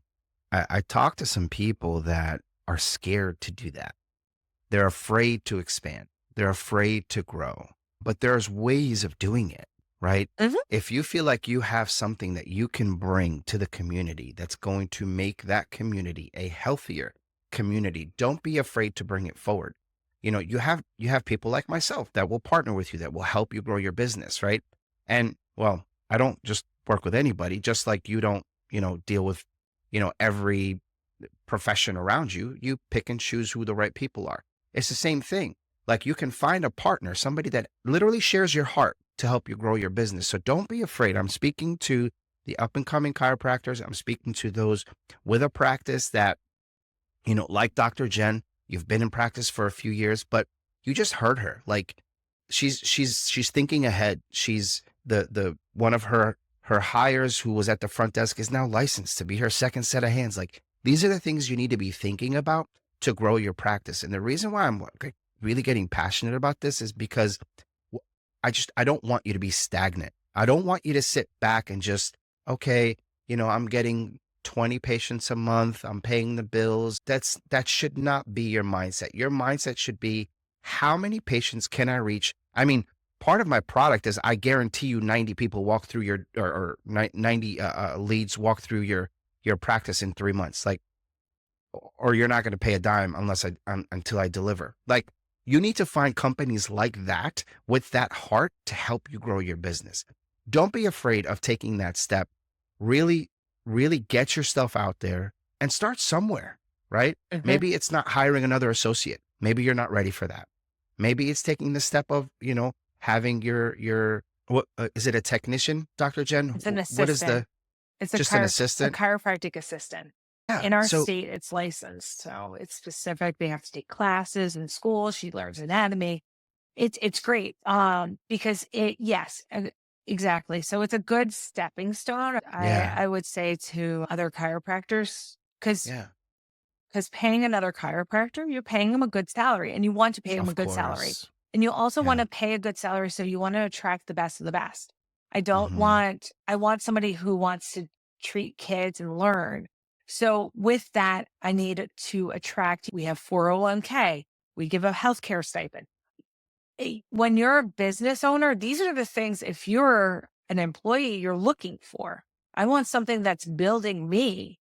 I talk to some people that are scared to do that. They're afraid to expand. They're afraid to grow. But there's ways of doing it, right? Mhm. If you feel like you have something that you can bring to the community that's going to make that community a healthier community, don't be afraid to bring it forward. You have people like myself that will partner with you that will help you grow your business, right? And well, I don't just work with anybody, just like you don't, deal with, every profession around you. You pick and choose who the right people are. It's the same thing. Like you can find a partner, somebody that literally shares your heart to help you grow your business. So don't be afraid. I'm speaking to the up and coming chiropractors. I'm speaking to those with a practice that, like Dr. Jen, you've been in practice for a few years, but you just heard her. Like she's thinking ahead. She's the one of her hires who was at the front desk is now licensed to be her second set of hands. Like these are the things you need to be thinking about to grow your practice. And the reason why I'm like, really getting passionate about this is because I don't want you to be stagnant. I don't want you to sit back and just, okay, I'm getting 20 patients a month. I'm paying the bills. That should not be your mindset. Your mindset should be, how many patients can I reach? I mean, part of my product is I guarantee you 90 people walk through your, or 90 leads walk through your practice in 3 months. Like, or you're not going to pay a dime until I deliver. Like, you need to find companies like that with that heart to help you grow your business. Don't be afraid of taking that step. Really, really get yourself out there and start somewhere, right? Maybe it's not hiring another associate. Maybe you're not ready for that. Maybe it's taking the step of, having your what is it, a technician, Dr. Jen? It's an What is assistant. It's just an a assistant? chiropractic assistant. Yeah. In our So state, it's licensed, so it's specific. They have to take classes in school. She learns anatomy. It's great. Because exactly. So it's a good stepping stone. yeah, I would say to other chiropractors, because yeah, paying another chiropractor, you're paying them a good salary, and you want to pay them a of good salary. course. And you also want Yeah. to pay a good salary, so you want to attract the best of the best. Hmm. I want somebody who wants to treat kids and learn. So with that, I need to attract, we have 401k, we give a healthcare stipend. When you're a business owner, these are the things, if you're an employee, you're looking for. I want something that's building me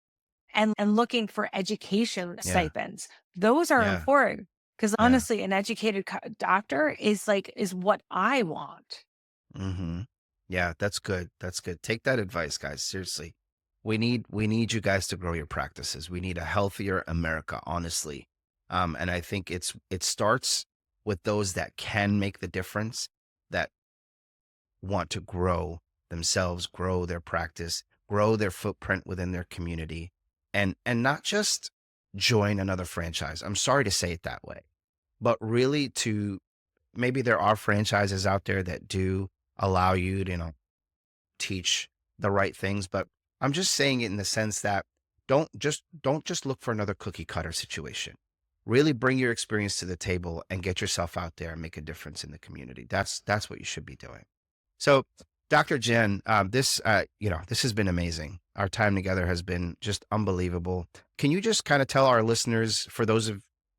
and looking for education Yeah. stipends. Those are Yeah. important because Yeah. honestly, an educated doctor is what I want. Hmm. Yeah, that's good. That's good. Take that advice, guys. Seriously. We need you guys to grow your practices. We need a healthier America, honestly. And I think it starts with those that can make the difference, that want to grow themselves, grow their practice, grow their footprint within their community, and not just join another franchise. I'm sorry to say it that way, but really to, maybe there are franchises out there that do allow you to, teach the right things, but I'm just saying it in the sense that don't just look for another cookie cutter situation. Really bring your experience to the table and get yourself out there and make a difference in the community. That's what you should be doing. So, Dr. Jen, this has been amazing. Our time together has been just unbelievable. Can you just kind of tell our listeners, for those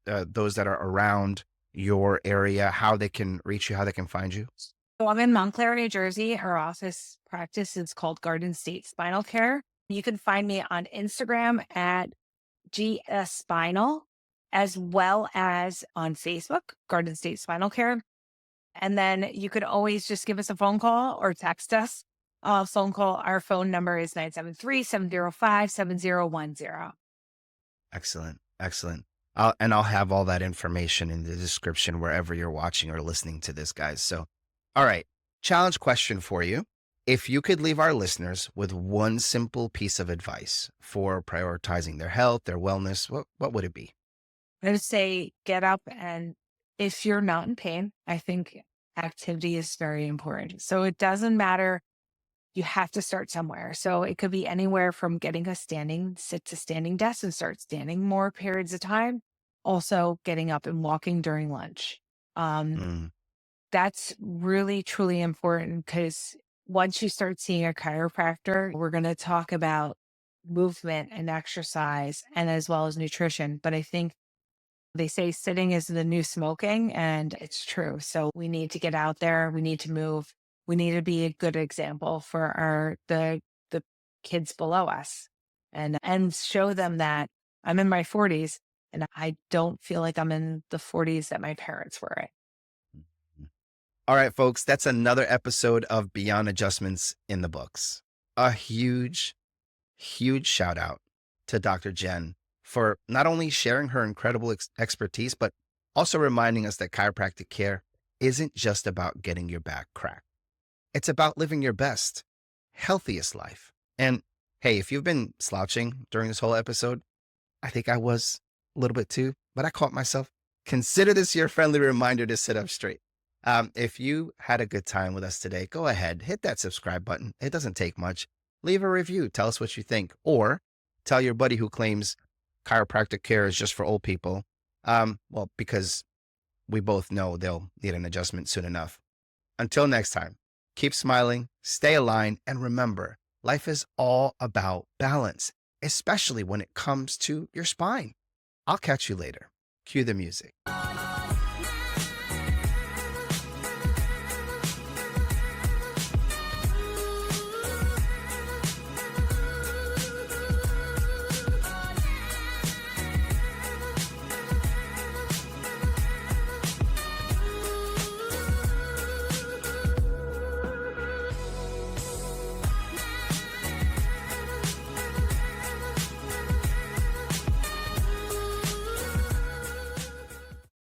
that are around your area, how they can reach you, how they can find you? So I'm in Montclair, New Jersey. Our office practice is called Garden State Spinal Care. You can find me on Instagram at GS Spinal, as well as on Facebook, Garden State Spinal Care. And then you could always just give us a phone call or text us. Our phone number is 973-705-7010. Excellent. Excellent. I'll have all that information in the description wherever you're watching or listening to this, guys. So, all right. Challenge question for you. If you could leave our listeners with one simple piece of advice for prioritizing their health, their wellness, what would it be? I would say get up, and if you're not in pain, I think activity is very important. So it doesn't matter. You have to start somewhere. So it could be anywhere from getting a sit to standing desk and start standing more periods of time. Also getting up and walking during lunch. Um, Mm, that's really, truly important because once you start seeing a chiropractor, we're going to talk about movement and exercise and as well as nutrition. But I think they say sitting is the new smoking, and it's true. So we need to get out there. We need to move. We need to be a good example for the kids below us, and show them that I'm in my 40s and I don't feel like I'm in the 40s that my parents were in. All right, folks, that's another episode of Beyond Adjustments in the books. A huge, huge shout out to Dr. Jen for not only sharing her incredible expertise, but Also reminding us that chiropractic care isn't just about getting your back cracked. It's about living your best, healthiest life. And hey, if you've been slouching during this whole episode, I think I was a little bit too, but I caught myself. Consider this your friendly reminder to sit up straight. If you had a good time with us today, go ahead, hit that subscribe button. It doesn't take much. Leave a review. Tell us what you think, or tell your buddy who claims chiropractic care is just for old people. Well, because we both know they'll need an adjustment soon enough. Until next time, keep smiling, stay aligned, and remember, life is all about balance, especially when it comes to your spine. I'll catch you later. Cue the music.